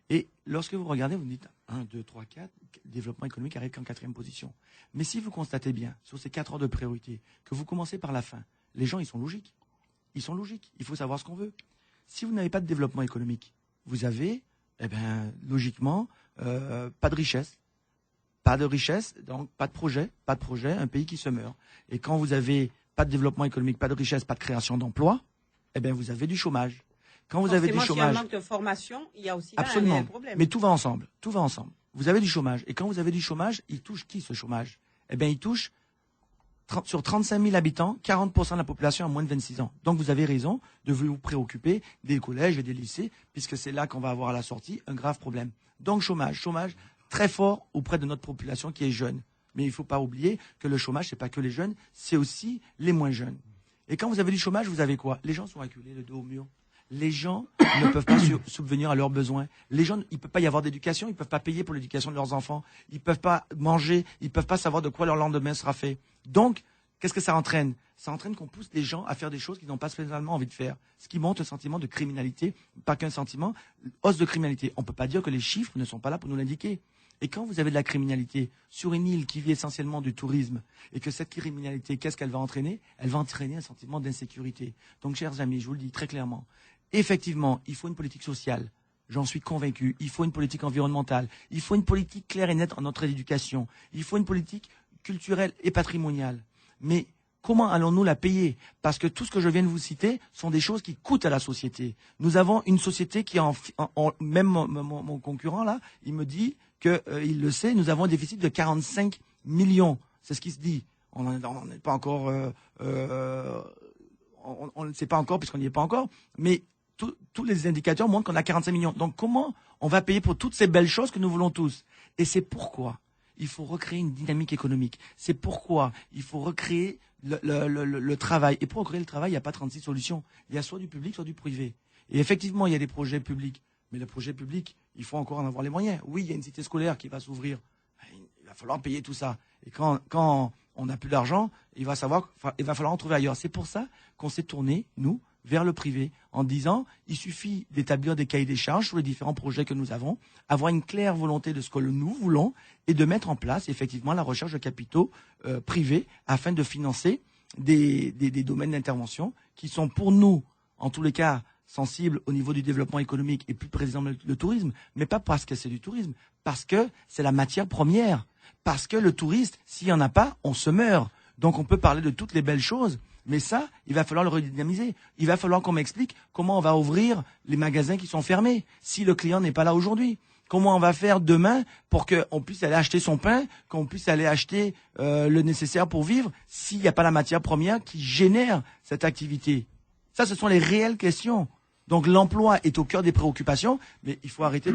Speaker 2: Et lorsque vous regardez, vous me dites 1, 2, 3, 4, développement économique arrive qu'en 4e position. Mais si vous constatez bien, sur ces 4 ordres de priorité, que vous commencez par la fin, les gens, ils sont logiques. Ils sont logiques. Il faut savoir ce qu'on veut. Si vous n'avez pas de développement économique, vous avez, logiquement, pas de richesse. Pas de richesse, donc pas de projet, un pays qui se meurt. Et quand vous avez pas de développement économique, pas de richesse, pas de création d'emplois, vous avez du chômage. Quand vous avez du chômage,
Speaker 3: s'il y a un manque de formation, il y a aussi là un problème.
Speaker 2: Mais tout va ensemble. Vous avez du chômage. Et quand vous avez du chômage, il touche qui ce chômage? Il touche sur 35 000 habitants, 40% de la population a moins de 26 ans. Donc vous avez raison de vous préoccuper des collèges et des lycées, puisque c'est là qu'on va avoir à la sortie un grave problème. Donc chômage très fort auprès de notre population qui est jeune. Mais il ne faut pas oublier que le chômage, ce n'est pas que les jeunes, c'est aussi les moins jeunes. Et quand vous avez du chômage, vous avez quoi? Les gens sont acculés, le dos au mur. Les gens ne peuvent pas subvenir à leurs besoins. Les gens, il ne peut pas y avoir d'éducation, ils ne peuvent pas payer pour l'éducation de leurs enfants. Ils ne peuvent pas manger, ils ne peuvent pas savoir de quoi leur lendemain sera fait. Donc, qu'est-ce que ça entraîne? Ça entraîne qu'on pousse les gens à faire des choses qu'ils n'ont pas spécialement envie de faire. Ce qui montre un sentiment de criminalité, pas qu'un sentiment, hausse de criminalité. On ne peut pas dire que les chiffres ne sont pas là pour nous l'indiquer. Et quand vous avez de la criminalité sur une île qui vit essentiellement du tourisme, et que cette criminalité, qu'est-ce qu'elle va entraîner? Elle va entraîner un sentiment d'insécurité. Donc, chers amis, je vous le dis très clairement, effectivement, il faut une politique sociale. J'en suis convaincu. Il faut une politique environnementale. Il faut une politique claire et nette en notre éducation. Il faut une politique culturelle et patrimoniale. Mais comment allons-nous la payer? Parce que tout ce que je viens de vous citer sont des choses qui coûtent à la société. Nous avons une société qui, même mon concurrent là, il me dit qu'il le sait, nous avons un déficit de 45 millions. C'est ce qui se dit. On n'est pas encore, on ne sait pas encore puisqu'on n'y est pas encore, mais tous les indicateurs montrent qu'on a 45 millions. Donc comment on va payer pour toutes ces belles choses que nous voulons tous? Et c'est pourquoi il faut recréer une dynamique économique. C'est pourquoi il faut recréer le travail. Et pour recréer le travail, il n'y a pas 36 solutions. Il y a soit du public, soit du privé. Et effectivement, il y a des projets publics. Mais le projet public, il faut encore en avoir les moyens. Oui, il y a une cité scolaire qui va s'ouvrir. Il va falloir payer tout ça. Et quand on n'a plus d'argent, il va falloir en trouver ailleurs. C'est pour ça qu'on s'est tourné, nous, vers le privé, en disant il suffit d'établir des cahiers des charges sur les différents projets que nous avons, avoir une claire volonté de ce que nous voulons et de mettre en place effectivement la recherche de capitaux privés afin de financer des domaines d'intervention qui sont pour nous, en tous les cas, sensibles au niveau du développement économique et plus précisément le tourisme, mais pas parce que c'est du tourisme, parce que c'est la matière première, parce que le touriste, s'il n'y en a pas, on se meurt. Donc on peut parler de toutes les belles choses, mais ça, il va falloir le redynamiser. Il va falloir qu'on m'explique comment on va ouvrir les magasins qui sont fermés si le client n'est pas là aujourd'hui. Comment on va faire demain pour qu'on puisse aller acheter son pain, qu'on puisse aller acheter le nécessaire pour vivre s'il n'y a pas la matière première qui génère cette activité. Ça, ce sont les réelles questions. Donc l'emploi est au cœur des préoccupations, mais il faut arrêter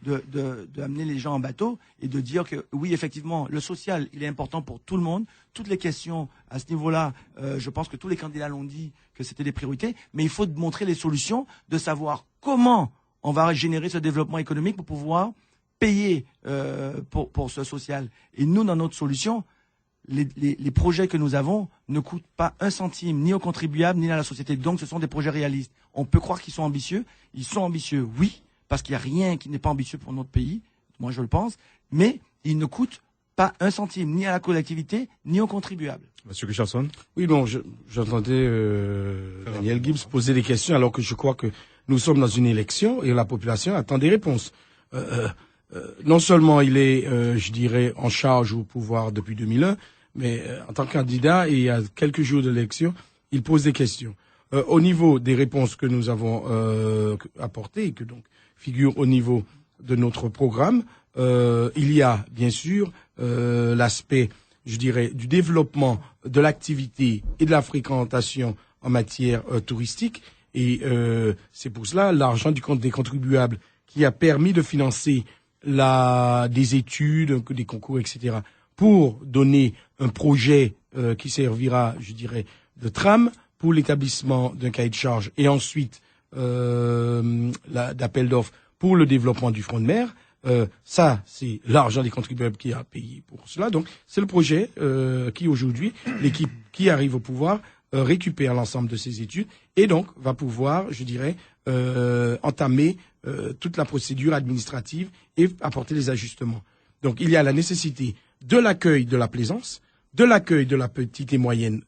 Speaker 2: d'amener les gens en bateau et de dire que oui, effectivement, le social, il est important pour tout le monde. Toutes les questions à ce niveau-là, je pense que tous les candidats l'ont dit que c'était des priorités, mais il faut montrer les solutions, de savoir comment on va générer ce développement économique pour pouvoir payer pour ce social. Et nous, dans notre solution, les projets que nous avons ne coûtent pas un centime, ni aux contribuables, ni à la société. Donc, ce sont des projets réalistes. On peut croire qu'ils sont ambitieux, oui, parce qu'il n'y a rien qui n'est pas ambitieux pour notre pays, moi je le pense, mais il ne coûte pas un centime, ni à la collectivité, ni aux contribuables.
Speaker 1: Monsieur Richardson.
Speaker 4: Oui, bon, j'entendais Daniel Gibbs poser des questions alors que je crois que nous sommes dans une élection et la population attend des réponses. Non seulement il est, je dirais, en charge au pouvoir depuis 2001, mais en tant que candidat et à quelques jours de l'élection, il pose des questions. Au niveau des réponses que nous avons apportées et que donc figurent au niveau de notre programme, il y a bien sûr l'aspect, je dirais, du développement de l'activité et de la fréquentation en matière touristique. Et c'est pour cela l'argent du compte des contribuables qui a permis de financer des études, des concours, etc., pour donner un projet qui servira, je dirais, de trame pour l'établissement d'un cahier de charges et ensuite d'appel d'offres pour le développement du front de mer. Ça, c'est l'argent des contribuables qui a payé pour cela. Donc, c'est le projet qui, aujourd'hui, l'équipe qui arrive au pouvoir récupère l'ensemble de ces études et donc va pouvoir, je dirais, entamer toute la procédure administrative et apporter les ajustements. Donc, il y a la nécessité de l'accueil de la plaisance, de l'accueil de la petite et moyenne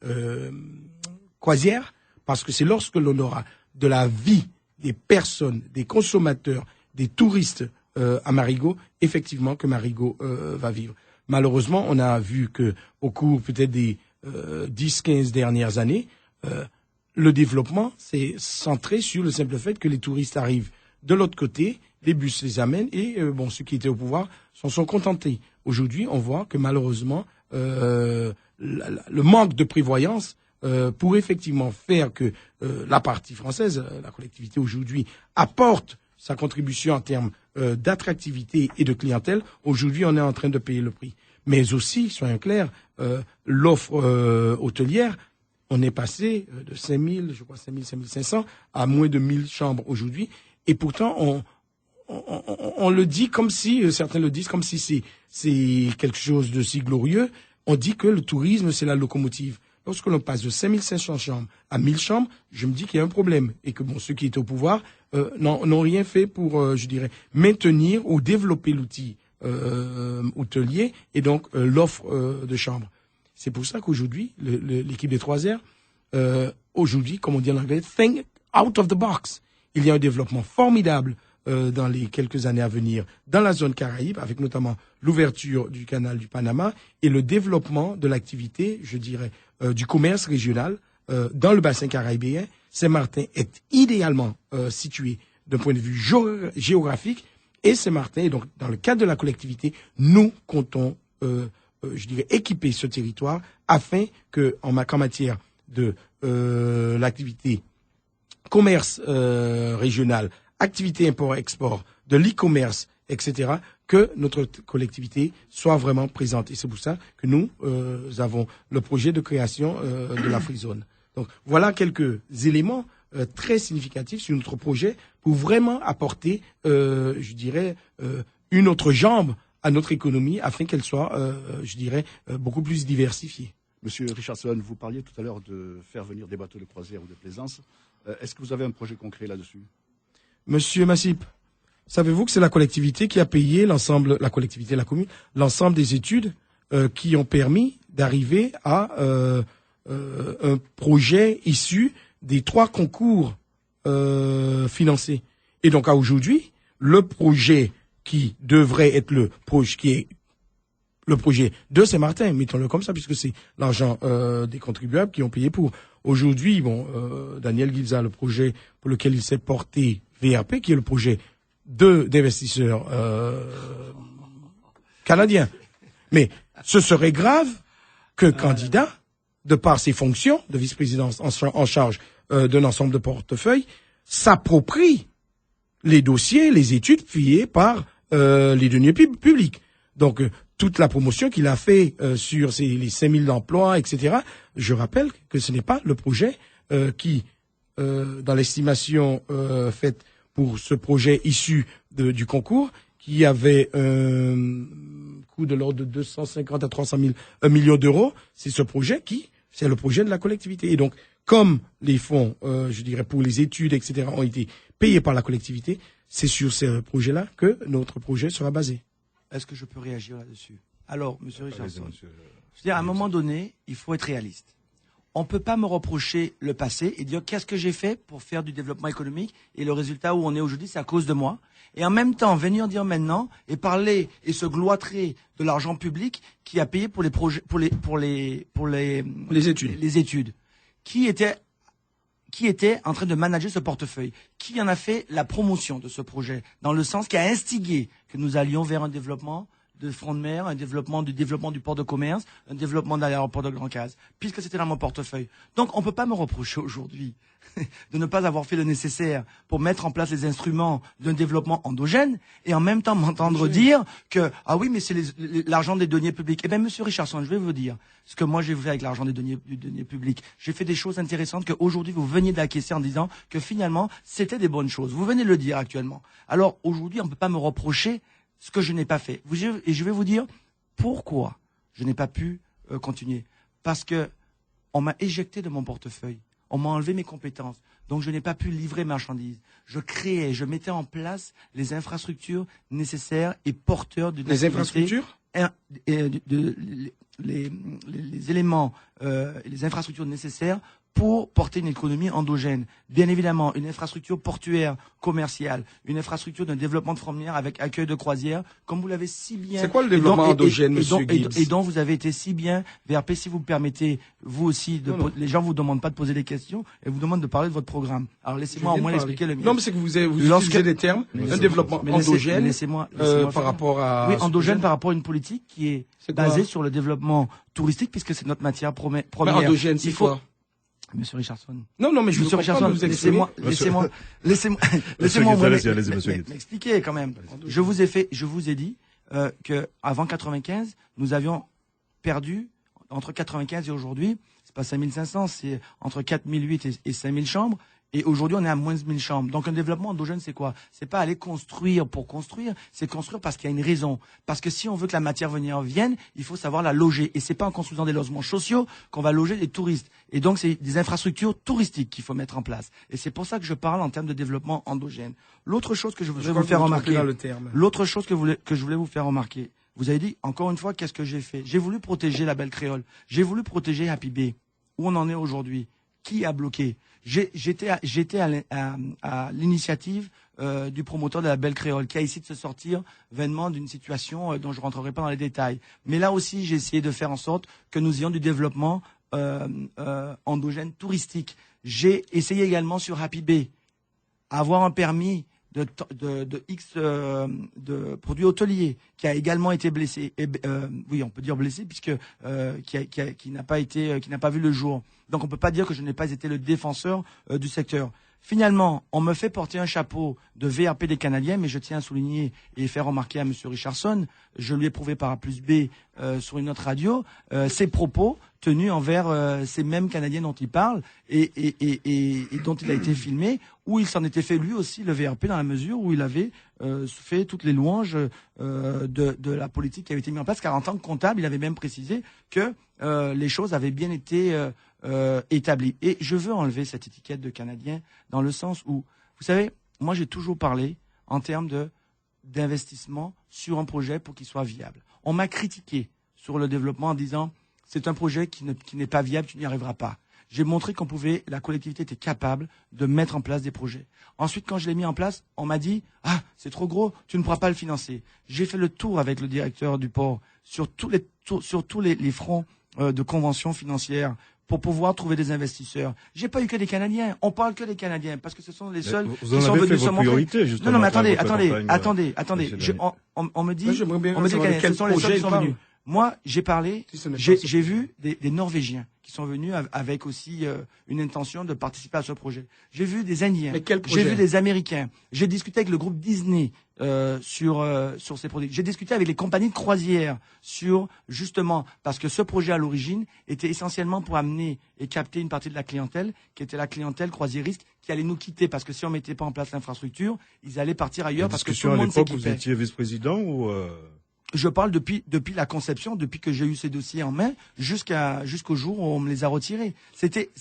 Speaker 4: croisière, parce que c'est lorsque l'on aura de la vie des personnes, des consommateurs, des touristes à Marigot, effectivement, que Marigot va vivre. Malheureusement, on a vu que au cours peut-être des 10-15 dernières années, le développement s'est centré sur le simple fait que les touristes arrivent de l'autre côté, les bus les amènent et ceux qui étaient au pouvoir s'en sont contentés. Aujourd'hui, on voit que malheureusement, le manque de prévoyance pour effectivement faire que la partie française, la collectivité aujourd'hui, apporte sa contribution en termes d'attractivité et de clientèle. Aujourd'hui, on est en train de payer le prix. Mais aussi, soyons clairs, l'offre hôtelière, on est passé de 5000, je crois 5000, 5500 à moins de 1000 chambres aujourd'hui. Et pourtant, on le dit comme si, certains le disent comme si c'est quelque chose de si glorieux. On dit que le tourisme, c'est la locomotive. Lorsque l'on passe de 5500 chambres à 1000 chambres, je me dis qu'il y a un problème et que ceux qui étaient au pouvoir n'ont rien fait pour, je dirais, maintenir ou développer l'outil hôtelier et donc l'offre de chambres. C'est pour ça qu'aujourd'hui, l'équipe des 3R, aujourd'hui, comme on dit en anglais, think out of the box. Il y a un développement formidable dans les quelques années à venir dans la zone Caraïbe, avec notamment l'ouverture du canal du Panama et le développement de l'activité, je dirais, du commerce régional dans le bassin caribéen. Saint-Martin est idéalement situé d'un point de vue géographique et Saint-Martin, donc dans le cadre de la collectivité, nous comptons, je dirais, équiper ce territoire afin qu'en matière de l'activité commerce régional, activité import-export, de l'e-commerce, etc., que notre collectivité soit vraiment présente. Et c'est pour ça que nous avons le projet de création de la Free Zone. Donc voilà quelques éléments très significatifs sur notre projet pour vraiment apporter, je dirais, une autre jambe à notre économie afin qu'elle soit, je dirais, beaucoup plus diversifiée.
Speaker 5: Monsieur Richardson, vous parliez tout à l'heure de faire venir des bateaux de croisière ou de plaisance. Est-ce que vous avez un projet concret là-dessus?
Speaker 4: Monsieur Massip, savez-vous que c'est la collectivité qui a payé l'ensemble, la collectivité, la commune, l'ensemble des études qui ont permis d'arriver à un projet issu des 3 concours financés. Et donc à aujourd'hui, le projet qui devrait être le projet qui est le projet de Saint-Martin, mettons-le comme ça, puisque c'est l'argent des contribuables qui ont payé pour. Aujourd'hui, Daniel Gibbs a le projet pour lequel il s'est porté VRP, qui est le projet d'investisseurs canadiens. Mais ce serait grave qu'un candidat, de par ses fonctions de vice-présidence en charge d'un ensemble de portefeuilles, s'approprie les dossiers, les études payées par les deniers publics. Donc, toute la promotion qu'il a fait sur les 5000 emplois, etc., je rappelle que ce n'est pas le projet qui, dans l'estimation faite pour ce projet issu du concours, qui avait un coût de l'ordre de 250 à 300 millions d'euros, c'est le projet de la collectivité. Et donc, comme les fonds, je dirais, pour les études, etc., ont été payés par la collectivité, c'est sur ces projets-là que notre projet sera basé.
Speaker 2: Est-ce que je peux réagir là-dessus? Alors, M. Richardson, je veux dire, à un moment donné, il faut être réaliste. On ne peut pas me reprocher le passé et dire qu'est-ce que j'ai fait pour faire du développement économique et le résultat où on est aujourd'hui, c'est à cause de moi. Et en même temps, venir dire maintenant et parler et se gloîtrer de l'argent public qui a payé pour les projets, pour les études. Qui était en train de manager ce portefeuille? Qui en a fait la promotion de ce projet? Dans le sens qui a instigé que nous allions vers un développement de front de mer, un développement du port de commerce, un développement de l'aéroport de Grand Case, puisque c'était dans mon portefeuille. Donc, on ne peut pas me reprocher aujourd'hui de ne pas avoir fait le nécessaire pour mettre en place les instruments d'un développement endogène et en même temps m'entendre dire que, ah oui, mais c'est l'argent des deniers publics. Eh bien, Monsieur Richardson, je vais vous dire ce que moi j'ai fait avec l'argent des deniers publics. J'ai fait des choses intéressantes qu'aujourd'hui vous veniez d'acquiescer en disant que finalement, c'était des bonnes choses. Vous venez de le dire actuellement. Alors, aujourd'hui, on ne peut pas me reprocher ce que je n'ai pas fait. Et je vais vous dire pourquoi je n'ai pas pu continuer. Parce que on m'a éjecté de mon portefeuille. On m'a enlevé mes compétences. Donc je n'ai pas pu livrer marchandises. Je mettais en place les infrastructures nécessaires et porteurs de
Speaker 4: les infrastructures
Speaker 2: les éléments, les infrastructures nécessaires pour porter une économie endogène. Bien évidemment, une infrastructure portuaire, commerciale, une infrastructure d'un développement de front de mer avec accueil de croisière, comme vous l'avez si bien...
Speaker 4: C'est quoi le développement endogène, monsieur Gibbs?
Speaker 2: Et dont vous avez été si bien, VRP, si vous me permettez, vous aussi, les gens vous demandent pas de poser des questions et vous demandent de parler de votre programme. Alors laissez-moi au moins expliquer le mien.
Speaker 4: Non, mais c'est que vous utilisez des termes, un développement endogène par rapport à...
Speaker 2: Oui, endogène par rapport à une politique qui est basée sur le développement touristique, puisque c'est notre matière première.
Speaker 4: Mais endogène, c'est quoi?
Speaker 2: Monsieur Richardson.
Speaker 4: Non, mais je
Speaker 2: Monsieur Richardson, laissez-moi m'expliquer quand même. Je vous ai dit que avant 95, nous avions perdu entre 95 et aujourd'hui, c'est pas 5500, c'est entre 4008 et 5000 chambres. Et aujourd'hui, on est à moins de 1000 chambres. Donc, un développement endogène, c'est quoi? C'est pas aller construire pour construire, c'est construire parce qu'il y a une raison. Parce que si on veut que la matière première vienne, il faut savoir la loger. Et c'est pas en construisant des logements sociaux qu'on va loger des touristes. Et donc, c'est des infrastructures touristiques qu'il faut mettre en place. Et c'est pour ça que je parle en termes de développement endogène. L'autre chose que je voudrais vous faire remarquer, l'autre chose que je voulais vous faire remarquer, vous avez dit, encore une fois, qu'est-ce que j'ai fait? J'ai voulu protéger la Belle Créole. J'ai voulu protéger Happy Bay. Où on en est aujourd'hui? Qui a bloqué? J'étais à l'initiative du promoteur de la Belle Créole qui a essayé de se sortir vainement d'une situation dont je rentrerai pas dans les détails. Mais là aussi, j'ai essayé de faire en sorte que nous ayons du développement endogène touristique. J'ai essayé également sur Happy Bay avoir un permis de X de produits hôteliers qui a également été blessé. Oui, on peut dire blessé puisque qui n'a pas vu le jour. Donc on peut pas dire que je n'ai pas été le défenseur du secteur. Finalement, on me fait porter un chapeau de VRP des Canadiens, mais je tiens à souligner et faire remarquer à M. Richardson, je lui ai prouvé par A plus B sur une autre radio, ses propos tenus envers ces mêmes Canadiens dont il parle et dont il a été filmé, où il s'en était fait lui aussi le VRP dans la mesure où il avait fait toutes les louanges de la politique qui avait été mise en place, car en tant que comptable, il avait même précisé que les choses avaient bien été établies. Et je veux enlever cette étiquette de Canadien dans le sens où, vous savez, moi j'ai toujours parlé en termes d'investissement sur un projet pour qu'il soit viable. On m'a critiqué sur le développement en disant c'est un projet qui n'est pas viable, tu n'y arriveras pas. J'ai montré la collectivité était capable de mettre en place des projets. Ensuite, quand je l'ai mis en place, on m'a dit ah c'est trop gros, tu ne pourras pas le financer. J'ai fait le tour avec le directeur du port sur tous les fronts de conventions financières pour pouvoir trouver des investisseurs. J'ai pas eu que des Canadiens. On parle que des Canadiens parce que ce sont les seuls qui sont venus se montrer. Non, mais attendez. On me dit, ce sont les seuls qui sont venus. Moi, j'ai parlé, j'ai vu des Norvégiens qui sont venus avec aussi une intention de participer à ce projet. J'ai vu des Indiens, j'ai vu des Américains. J'ai discuté avec le groupe Disney sur ces produits. J'ai discuté avec les compagnies de croisière sur justement parce que ce projet à l'origine était essentiellement pour amener et capter une partie de la clientèle qui était la clientèle croisiériste qui allait nous quitter parce que si on mettait pas en place l'infrastructure, ils allaient partir ailleurs parce que tout le monde s'équipait.
Speaker 1: Vous étiez vice-président ou
Speaker 2: Je parle depuis la conception, depuis que j'ai eu ces dossiers en main, jusqu'au jour où on me les a retirés. C'était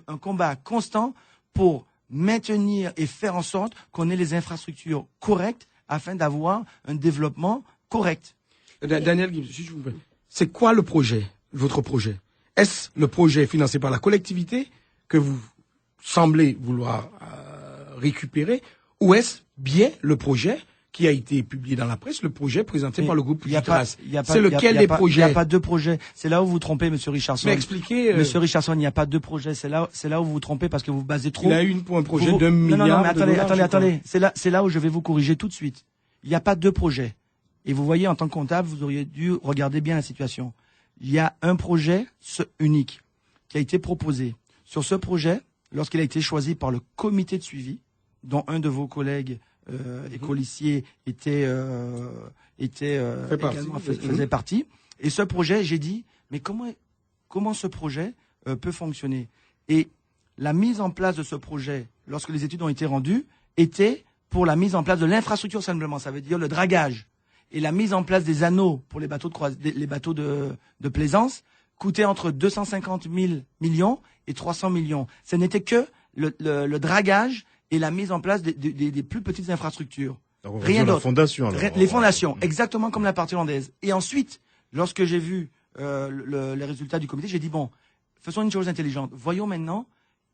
Speaker 2: un combat constant pour maintenir et faire en sorte qu'on ait les infrastructures correctes afin d'avoir un développement correct.
Speaker 4: Daniel Gibbs, si je vous plaît, c'est quoi le projet, votre projet? Est-ce le projet financé par la collectivité que vous semblez vouloir récupérer, ou est-ce bien le projet qui a été publié dans la presse, le projet présenté par le groupe Jutras? C'est lequel des projets?
Speaker 2: Il n'y a pas deux projets. C'est là où vous vous trompez, Monsieur Richardson.
Speaker 4: Mais expliquez.
Speaker 2: Monsieur Richardson, il n'y a pas deux projets. C'est là où vous vous trompez parce que vous basez trop.
Speaker 4: Il a eu un projet de 1 milliard.
Speaker 2: Non, mais attendez. C'est là où je vais vous corriger tout de suite. Il n'y a pas deux projets. Et vous voyez, en tant que comptable, vous auriez dû regarder bien la situation. Il y a un projet unique qui a été proposé. Sur ce projet, lorsqu'il a été choisi par le comité de suivi, dont un de vos collègues écolissiers faisait partie. Et ce projet, j'ai dit, mais comment ce projet peut fonctionner? Et la mise en place de ce projet, lorsque les études ont été rendues, était pour la mise en place de l'infrastructure simplement. Ça veut dire le dragage. Et la mise en place des anneaux pour les bateaux de plaisance coûtait entre 250 000 millions et 300 millions. Ce n'était que le dragage et la mise en place des plus petites infrastructures. Rien d'autre. Les fondations, exactement comme la partie hollandaise. Et ensuite, lorsque j'ai vu les résultats du comité, j'ai dit, bon, faisons une chose intelligente. Voyons maintenant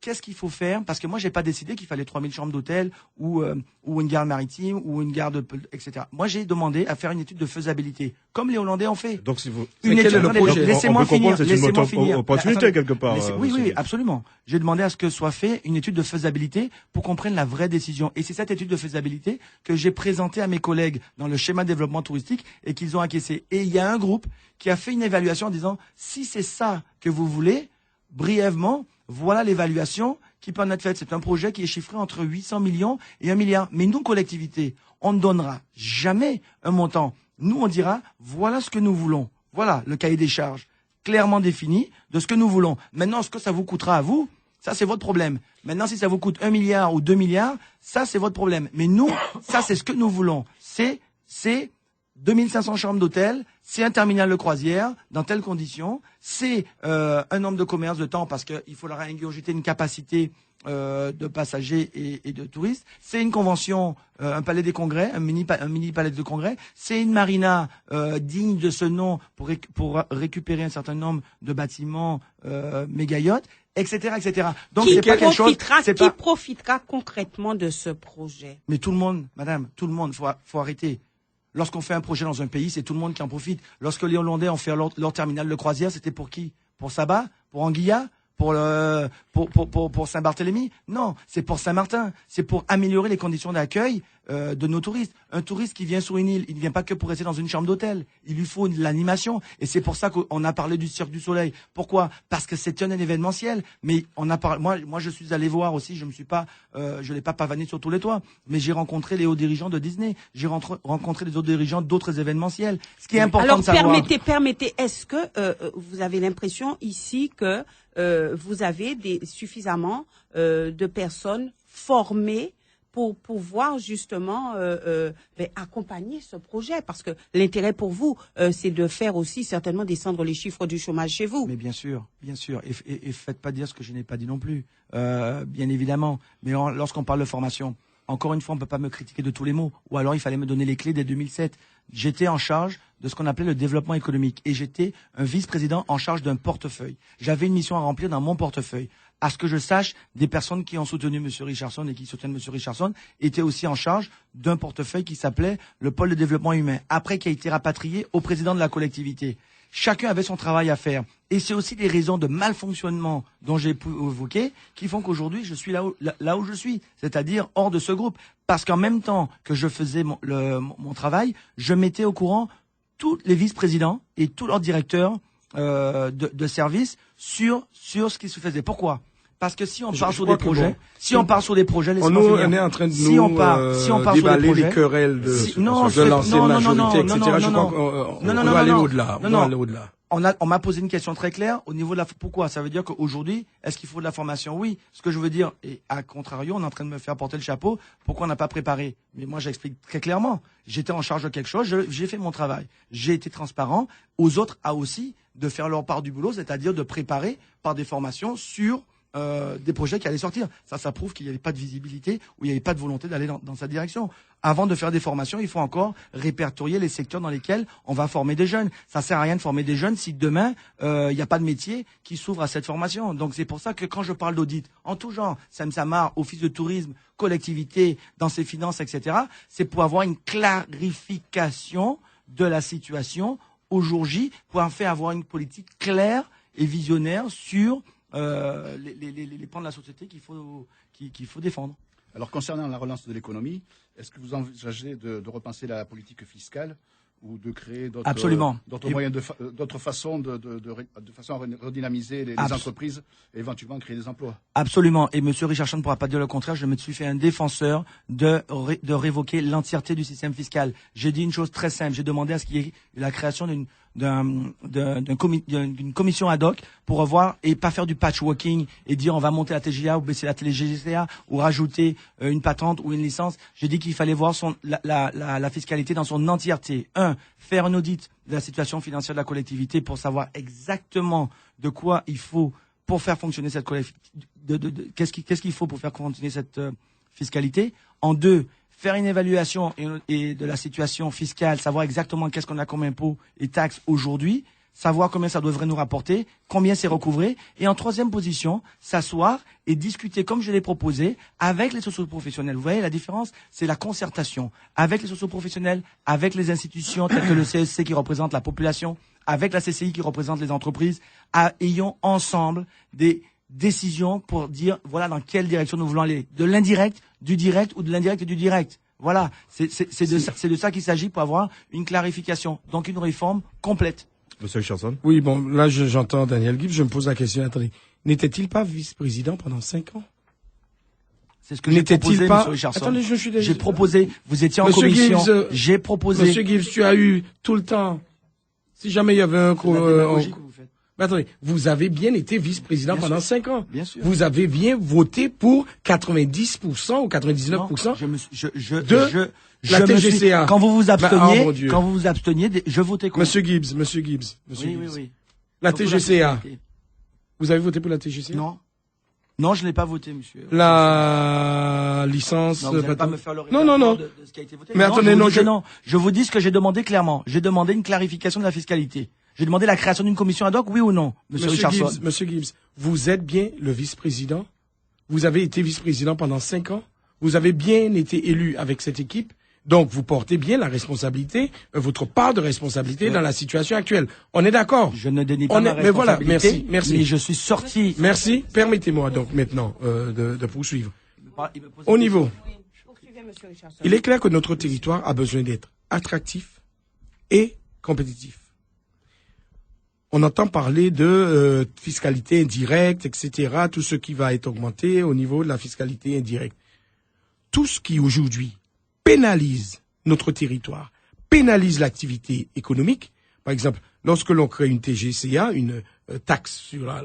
Speaker 2: qu'est-ce qu'il faut faire, parce que moi, j'ai pas décidé qu'il fallait 3000 chambres d'hôtel ou une gare maritime ou une gare etc. Moi, j'ai demandé à faire une étude de faisabilité, comme les Hollandais ont fait.
Speaker 1: Donc, si vous...
Speaker 2: Laissez-moi finir.
Speaker 1: C'est une opportunité quelque part.
Speaker 2: Oui, absolument. J'ai demandé à ce que soit fait une étude de faisabilité pour qu'on prenne la vraie décision. Et c'est cette étude de faisabilité que j'ai présentée à mes collègues dans le schéma de développement touristique et qu'ils ont acquiescé. Et il y a un groupe qui a fait une évaluation en disant, si c'est ça que vous voulez, brièvement, voilà l'évaluation qui peut en être faite. C'est un projet qui est chiffré entre 800 millions et 1 milliard. Mais nous, collectivités, on ne donnera jamais un montant. Nous, on dira, voilà ce que nous voulons. Voilà le cahier des charges clairement défini de ce que nous voulons. Maintenant, ce que ça vous coûtera à vous, ça, c'est votre problème. Maintenant, si ça vous coûte 1 milliard ou 2 milliards, ça, c'est votre problème. Mais nous, ça, c'est ce que nous voulons. C'est 2500 chambres d'hôtel, c'est un terminal de croisière dans telles conditions, c'est un nombre de commerces de temps parce qu'il faudra ingurgiter une capacité de passagers et de touristes, c'est une convention, un palais des congrès, un mini palais de congrès, c'est une marina digne de ce nom pour récupérer un certain nombre de bâtiments méga yachts, etc., etc. Donc c'est pas quelque chose.
Speaker 3: Qui profitera concrètement de ce projet?
Speaker 2: Mais tout le monde, madame, tout le monde, faut arrêter. Lorsqu'on fait un projet dans un pays, c'est tout le monde qui en profite. Lorsque les Hollandais ont fait leur terminal de croisière, c'était pour qui? Pour Saba? Pour Anguilla? Pour Saint-Barthélemy? Non, c'est pour Saint-Martin. C'est pour améliorer les conditions d'accueil de nos touristes. Un touriste qui vient sur une île, il ne vient pas que pour rester dans une chambre d'hôtel. Il lui faut de l'animation. Et c'est pour ça qu'on a parlé du Cirque du Soleil. Pourquoi? Parce que c'est un événementiel. Mais on a parlé. Moi, je suis allé voir aussi. Je l'ai pas pavané sur tous les toits. Mais j'ai rencontré les hauts dirigeants de Disney. J'ai rencontré les autres dirigeants d'autres événementiels. Ce qui est important de savoir.
Speaker 3: Alors permettez. Est-ce que vous avez l'impression ici que vous avez suffisamment de personnes formées pour pouvoir justement accompagner ce projet? Parce que l'intérêt pour vous, c'est de faire aussi certainement descendre les chiffres du chômage chez vous.
Speaker 2: Mais bien sûr. Et faites pas dire ce que je n'ai pas dit non plus. Bien évidemment. Mais lorsqu'on parle de formation, encore une fois, on ne peut pas me critiquer de tous les mots. Ou alors, il fallait me donner les clés dès 2007. J'étais en charge de ce qu'on appelait le développement économique. Et j'étais un vice-président en charge d'un portefeuille. J'avais une mission à remplir dans mon portefeuille. À ce que je sache, des personnes qui ont soutenu M. Richardson et qui soutiennent M. Richardson étaient aussi en charge d'un portefeuille qui s'appelait le pôle de développement humain, après qui a été rapatrié au président de la collectivité. Chacun avait son travail à faire. Et c'est aussi des raisons de malfonctionnement dont j'ai pu évoquer qui font qu'aujourd'hui, je suis là où je suis, c'est-à-dire hors de ce groupe. Parce qu'en même temps que je faisais mon travail, je mettais au courant tous les vice-présidents et tous leurs directeurs de service sur ce qui se faisait. Pourquoi? Parce que si on part sur des projets, on est en train de déballer les querelles de l'ancienne majorité, etc. Je crois qu'on va aller au-delà. On m'a posé une question très claire au niveau de pourquoi? Ça veut dire qu'aujourd'hui, est-ce qu'il faut de la formation? Oui. Ce que je veux dire, et à contrario, on est en train de me faire porter le chapeau, pourquoi on n'a pas préparé? Mais moi, j'explique très clairement. J'étais en charge de quelque chose, j'ai fait mon travail. J'ai été transparent. Aux autres, à aussi de faire leur part du boulot, c'est-à-dire de préparer par des formations sur des projets qui allaient sortir. Ça prouve qu'il n'y avait pas de visibilité ou il n'y avait pas de volonté d'aller dans cette direction. Avant de faire des formations, il faut encore répertorier les secteurs dans lesquels on va former des jeunes. Ça sert à rien de former des jeunes si demain il n'y a pas de métier qui s'ouvre à cette formation. Donc c'est pour ça que quand je parle d'audit, en tout genre, Samsamar, Office de tourisme, collectivité, dans ses finances, etc., c'est pour avoir une clarification de la situation au jour J, pour en faire avoir une politique claire et visionnaire sur les pans de la société qu'il faut défendre.
Speaker 5: Alors, concernant la relance de l'économie, est-ce que vous envisagez de repenser la politique fiscale ou de créer d'autres façons de façon à redynamiser les entreprises et éventuellement créer des emplois?
Speaker 2: Absolument. Et M. Richardson ne pourra pas dire le contraire. Je me suis fait un défenseur de révoquer l'entièreté du système fiscal. J'ai dit une chose très simple. J'ai demandé à ce qu'il y ait la création d'une commission ad hoc pour revoir et pas faire du patchworking et dire on va monter la TGA ou baisser la TGCA ou rajouter une patente ou une licence. J'ai dit qu'il fallait voir la fiscalité dans son entièreté. Faire un audit de la situation financière de la collectivité pour savoir exactement de quoi il faut pour faire fonctionner cette collectivité, qu'est-ce qu'il faut pour faire fonctionner cette fiscalité. En 2, faire une évaluation et de la situation fiscale, savoir exactement qu'est-ce qu'on a comme impôts et taxes aujourd'hui, savoir combien ça devrait nous rapporter, combien c'est recouvré. Et en 3e position, s'asseoir et discuter, comme je l'ai proposé, avec les socioprofessionnels. Vous voyez la différence? C'est la concertation avec les socioprofessionnels, avec les institutions telles que le CSC qui représente la population, avec la CCI qui représente les entreprises. Ayons ensemble des décisions pour dire voilà dans quelle direction nous voulons aller. De l'indirect, du direct ou de l'indirect et du direct. Voilà, c'est de ça qu'il s'agit pour avoir une clarification. Donc une réforme complète.
Speaker 1: Monsieur Richardson.
Speaker 4: Oui, bon, là j'entends Daniel Gibbs, je me pose la question, attendez, n'était-il pas vice-président pendant 5 ans?
Speaker 2: C'est ce que j'ai proposé, Monsieur Richardson.
Speaker 4: Attendez, je suis
Speaker 2: J'ai proposé, vous étiez en
Speaker 4: Monsieur
Speaker 2: commission,
Speaker 4: Gibbs,
Speaker 2: j'ai proposé.
Speaker 4: Monsieur Gibbs, tu as eu tout le temps, si jamais il y avait un... Mais attendez, vous avez bien été vice-président pendant 5 ans.
Speaker 2: Bien sûr.
Speaker 4: Vous avez bien voté pour 90% ou 99% de la TGCA.
Speaker 2: Quand vous vous absteniez, je votais contre.
Speaker 4: Monsieur Gibbs.
Speaker 2: Oui.
Speaker 4: La TGCA. Vous avez voté pour la TGCA?
Speaker 2: Non, je n'ai pas voté, monsieur.
Speaker 4: La licence...
Speaker 2: Non, vous n'allez pas me faire le
Speaker 4: non.
Speaker 2: de ce qui a été voté.
Speaker 4: Mais attendez,
Speaker 2: je vous dis ce que j'ai demandé clairement. J'ai demandé une clarification de la fiscalité. J'ai demandé la création d'une commission ad hoc, oui ou non, Monsieur Richardson?
Speaker 4: Monsieur Gibbs, vous êtes bien le vice-président. Vous avez été vice-président pendant 5 ans. Vous avez bien été élu avec cette équipe. Donc, vous portez bien la responsabilité, votre part de responsabilité dans la situation actuelle. On est d'accord?
Speaker 2: Je ne dénie pas ma responsabilité.
Speaker 4: Mais voilà, merci.
Speaker 2: Mais je suis sorti.
Speaker 4: Merci. Permettez-moi donc maintenant de poursuivre. Au niveau, il est clair que notre territoire a besoin d'être attractif et compétitif. On entend parler de fiscalité indirecte, etc., tout ce qui va être augmenté au niveau de la fiscalité indirecte. Tout ce qui aujourd'hui pénalise notre territoire, pénalise l'activité économique. Par exemple, lorsque l'on crée une TGCA, une taxe sur la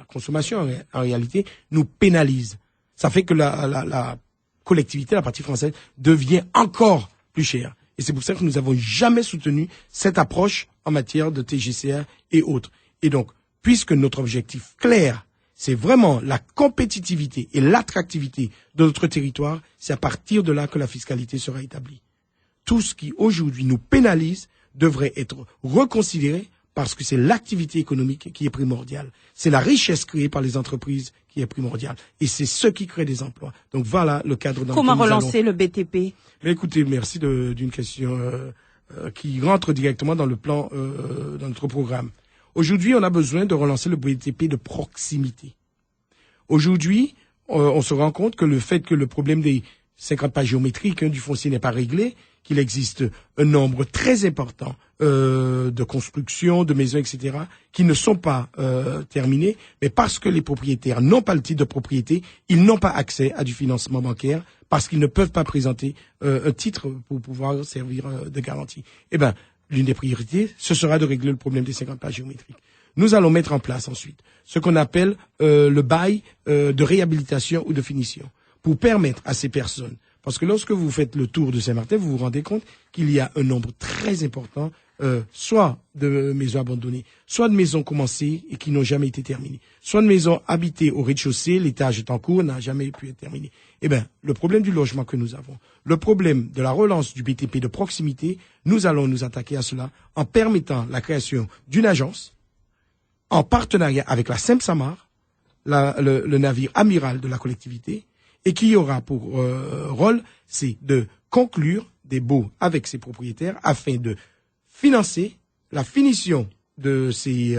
Speaker 4: consommation, en réalité, nous pénalise. Ça fait que la collectivité, la partie française, devient encore plus chère. Et c'est pour ça que nous n'avons jamais soutenu cette approche en matière de TGCA et autres. Et donc, puisque notre objectif clair, c'est vraiment la compétitivité et l'attractivité de notre territoire, c'est à partir de là que la fiscalité sera établie. Tout ce qui aujourd'hui nous pénalise devrait être reconsidéré parce que c'est l'activité économique qui est primordiale. C'est la richesse créée par les entreprises qui est primordiale. Et c'est ce qui crée des emplois. Donc voilà le cadre dans lequel nous allons.
Speaker 3: Comment relancer le BTP?
Speaker 4: Mais écoutez, merci d'une question qui rentre directement dans le plan, dans notre programme. Aujourd'hui, on a besoin de relancer le BTP de proximité. Aujourd'hui, on se rend compte que le fait que le problème des 50 pas géométriques du foncier n'est pas réglé, qu'il existe un nombre très important de constructions, de maisons, etc., qui ne sont pas terminées, mais parce que les propriétaires n'ont pas le titre de propriété, ils n'ont pas accès à du financement bancaire, parce qu'ils ne peuvent pas présenter un titre pour pouvoir servir de garantie. Eh bien, l'une des priorités, ce sera de régler le problème des 50 pas géométriques. Nous allons mettre en place ensuite ce qu'on appelle le bail de réhabilitation ou de finition, pour permettre à ces personnes, parce que lorsque vous faites le tour de Saint-Martin, vous vous rendez compte qu'il y a un nombre très important soit de maisons abandonnées, soit de maisons commencées et qui n'ont jamais été terminées, soit de maisons habitées au rez-de-chaussée, l'étage est en cours, n'a jamais pu être terminé. Eh bien, le problème du logement que nous avons, le problème de la relance du BTP de proximité, nous allons nous attaquer à cela en permettant la création d'une agence en partenariat avec la SEM-SAMAR, le navire amiral de la collectivité, et qui aura pour rôle, c'est de conclure des baux avec ses propriétaires afin de financer la finition de ces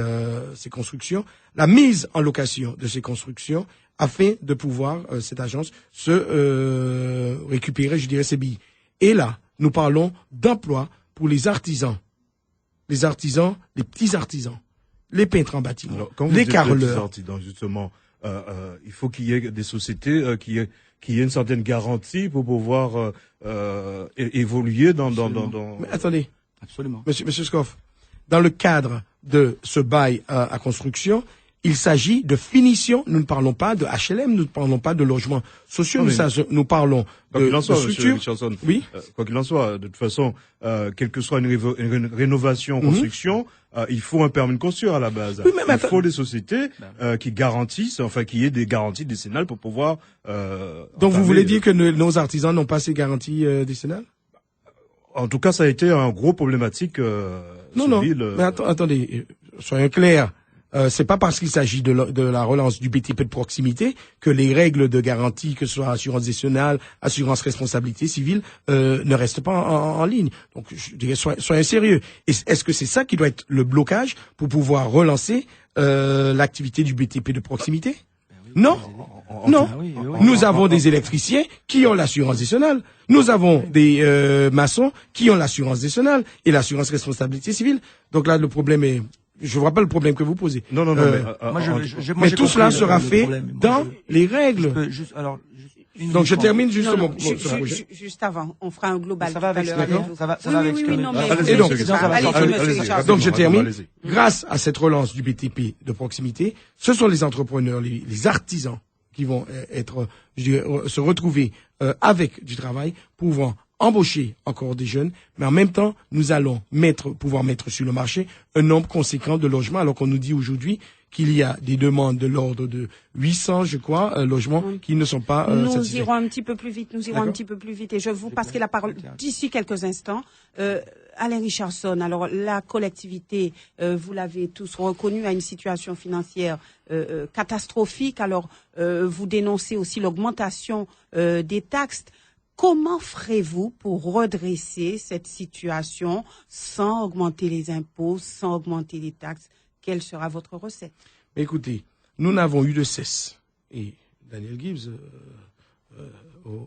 Speaker 4: constructions, la mise en location de ces constructions, afin de pouvoir, cette agence, se récupérer, je dirais, ses billes. Et là, nous parlons d'emploi pour les artisans, les petits artisans, les peintres en bâtiment, les carreleurs.
Speaker 1: Justement, il faut qu'il y ait des sociétés qui aient une certaine garantie pour pouvoir évoluer dans.
Speaker 4: Mais attendez,
Speaker 2: Absolument.
Speaker 4: Monsieur Scoff, dans le cadre de ce bail à construction, il s'agit de finition. Nous ne parlons pas de HLM, nous ne parlons pas de logements sociaux, nous parlons de structure. Oui.
Speaker 1: Quoi qu'il en soit, de toute façon, quelle que soit une rénovation, construction, il faut un permis de construire à la base.
Speaker 4: Oui, mais
Speaker 1: il faut des sociétés qui garantissent, enfin, qui aient des garanties décennales pour pouvoir.
Speaker 4: Donc vous voulez dire que nos artisans n'ont pas ces garanties décennales?
Speaker 1: En tout cas, ça a été un gros problématique.
Speaker 4: Non. Mais attendez, soyons clairs. C'est pas parce qu'il s'agit de la relance du BTP de proximité que les règles de garantie, que ce soit assurance décennale, assurance responsabilité civile, ne restent pas en ligne. Donc, je dirais, soyez sérieux. Est-ce que c'est ça qui doit être le blocage pour pouvoir relancer l'activité du BTP de proximité? Non. Non. Nous avons des électriciens qui ont l'assurance décennale. Nous avons des maçons qui ont l'assurance décennale et l'assurance responsabilité civile. Donc là, le problème est... Je vois pas le problème que vous posez.
Speaker 1: Non.
Speaker 4: Mais tout cela sera fait dans les règles. Donc je termine justement.
Speaker 3: Juste avant, on fera un global.
Speaker 2: Ça va avec
Speaker 4: donc je termine. Grâce à cette relance du BTP de proximité, ce sont les entrepreneurs, les artisans qui vont se retrouver avec du travail, pouvant embaucher encore des jeunes, mais en même temps, nous allons pouvoir mettre sur le marché un nombre conséquent de logements, alors qu'on nous dit aujourd'hui qu'il y a des demandes de l'ordre de 800, je crois, logements qui ne sont pas satisfaits.
Speaker 3: Nous irons un petit peu plus vite, et je vous passerai la parole d'ici quelques instants. Alain Richardson, alors la collectivité, vous l'avez tous reconnu, a une situation financière catastrophique, alors vous dénoncez aussi l'augmentation des taxes. Comment ferez-vous pour redresser cette situation sans augmenter les impôts, sans augmenter les taxes? Quelle sera votre recette?
Speaker 4: Écoutez, nous n'avons eu de cesse, et Daniel Gibbs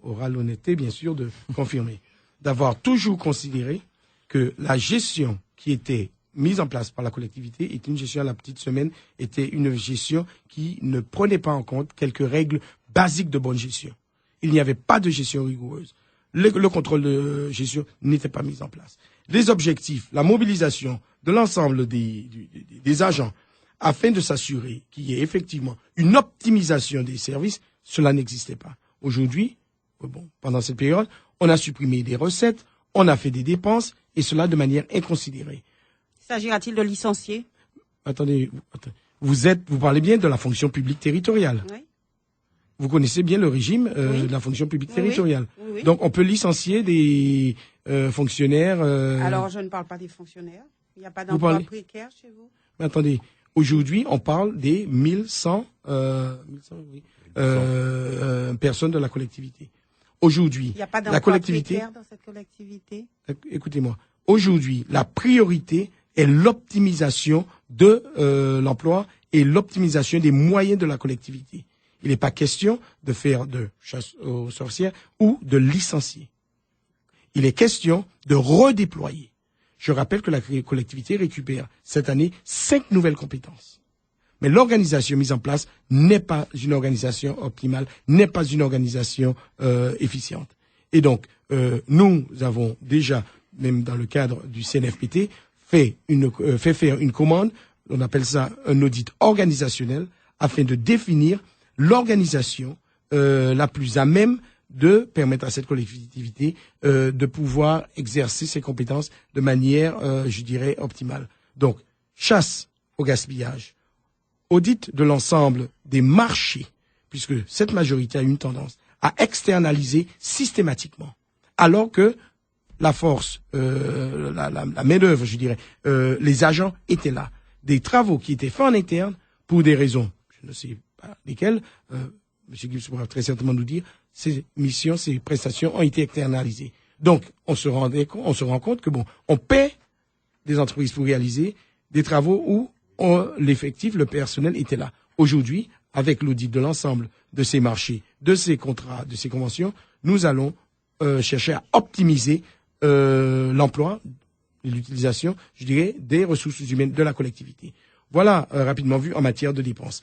Speaker 4: aura l'honnêteté, bien sûr, de confirmer, d'avoir toujours considéré que la gestion qui était mise en place par la collectivité était une gestion à la petite semaine, était une gestion qui ne prenait pas en compte quelques règles basiques de bonne gestion. Il n'y avait pas de gestion rigoureuse. Le contrôle de gestion n'était pas mis en place. Les objectifs, la mobilisation de l'ensemble des agents afin de s'assurer qu'il y ait effectivement une optimisation des services, cela n'existait pas. Aujourd'hui, pendant cette période, on a supprimé des recettes, on a fait des dépenses, et cela de manière inconsidérée.
Speaker 3: S'agira-t-il de licencier?
Speaker 4: Attendez, vous parlez bien de la fonction publique territoriale.
Speaker 3: Oui.
Speaker 4: Vous connaissez bien le régime de la fonction publique territoriale.
Speaker 3: Oui.
Speaker 4: Donc, on peut licencier des fonctionnaires...
Speaker 3: Alors, je ne parle pas des fonctionnaires. Il n'y a pas d'emploi précaire chez vous?
Speaker 4: Mais attendez, aujourd'hui, on parle des 1100 personnes de la collectivité. Aujourd'hui,
Speaker 3: il n'y a pas d'emploi précaire dans cette collectivité?
Speaker 4: Écoutez-moi. Aujourd'hui, la priorité est l'optimisation de l'emploi et l'optimisation des moyens de la collectivité. Il n'est pas question de faire de chasse aux sorcières ou de licencier. Il est question de redéployer. Je rappelle que la collectivité récupère cette année 5 nouvelles compétences. Mais l'organisation mise en place n'est pas une organisation optimale, n'est pas une organisation efficiente. Et donc, nous avons déjà, même dans le cadre du CNFPT, fait faire une commande, on appelle ça un audit organisationnel, afin de définir l'organisation la plus à même de permettre à cette collectivité de pouvoir exercer ses compétences de manière, je dirais, optimale. Donc, chasse au gaspillage, audit de l'ensemble des marchés, puisque cette majorité a une tendance à externaliser systématiquement, alors que la force, la main-d'œuvre, je dirais, les agents étaient là. Des travaux qui étaient faits en interne pour des raisons, je ne sais pas lesquelles, M. Gibbs pourra très certainement nous dire, ces missions, ces prestations ont été externalisées. Donc, on se rend compte que bon, on paie des entreprises pour réaliser des travaux où l'effectif, le personnel était là. Aujourd'hui, avec l'audit de l'ensemble de ces marchés, de ces contrats, de ces conventions, nous allons chercher à optimiser l'emploi et l'utilisation, je dirais, des ressources humaines de la collectivité. Voilà, rapidement vu, en matière de dépenses.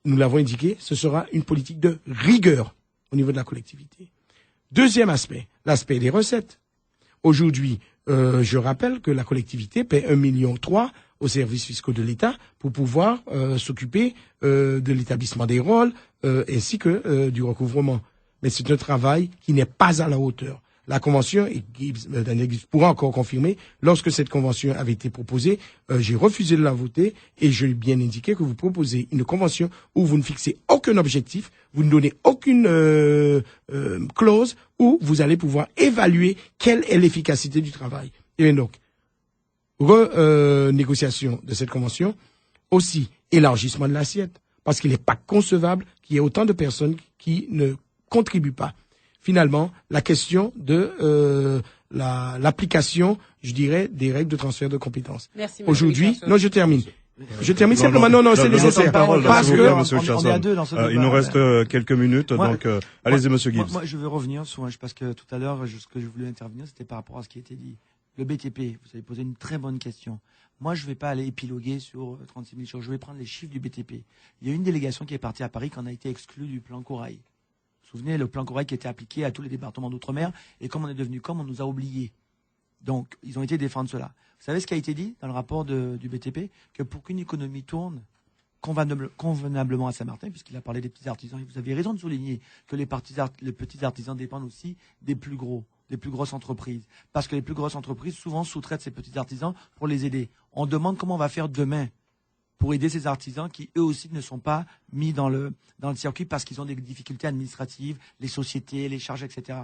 Speaker 4: Nous l'avons indiqué, ce sera une politique de rigueur au niveau de la collectivité. Deuxième aspect, l'aspect des recettes. Aujourd'hui, je rappelle que la collectivité paie 1,3 million aux services fiscaux de l'État pour pouvoir s'occuper de l'établissement des rôles ainsi que du recouvrement. Mais c'est un travail qui n'est pas à la hauteur. La convention, et Daniel Gibbs pourra encore confirmer, lorsque cette convention avait été proposée, j'ai refusé de la voter et j'ai bien indiqué que vous proposez une convention où vous ne fixez aucun objectif, vous ne donnez aucune clause où vous allez pouvoir évaluer quelle est l'efficacité du travail. Et bien donc, renégociation de cette convention, aussi élargissement de l'assiette, parce qu'il n'est pas concevable qu'il y ait autant de personnes qui ne contribuent pas. Finalement, la question de l'application, je dirais, des règles de transfert de compétences.
Speaker 3: Merci,
Speaker 4: aujourd'hui, non, je termine. Je termine simplement. Non, c'est nécessaire.
Speaker 1: Parce que il nous reste quelques minutes, donc allez-y, Monsieur Gibbs.
Speaker 2: Moi, je veux revenir sur parce que tout à l'heure, ce que je voulais intervenir, c'était par rapport à ce qui a été dit. Le BTP, vous avez posé une très bonne question. Moi, je ne vais pas aller épiloguer sur 36 000 choses. Je vais prendre les chiffres du BTP. Il y a une délégation qui est partie à Paris qui en a été exclue du plan Corail. Vous vous souvenez, le plan Corail qui était appliqué à tous les départements d'outre-mer, et comme on est devenu on nous a oubliés. Donc, ils ont été défendre cela. Vous savez ce qui a été dit dans le rapport du BTP? Que pour qu'une économie tourne convenablement à Saint-Martin, puisqu'il a parlé des petits artisans, et vous avez raison de souligner que les petits artisans dépendent aussi des plus grosses entreprises. Parce que les plus grosses entreprises, souvent, sous-traitent ces petits artisans pour les aider. On demande comment on va faire demain pour aider ces artisans qui, eux aussi, ne sont pas mis dans le circuit parce qu'ils ont des difficultés administratives, les sociétés, les charges, etc.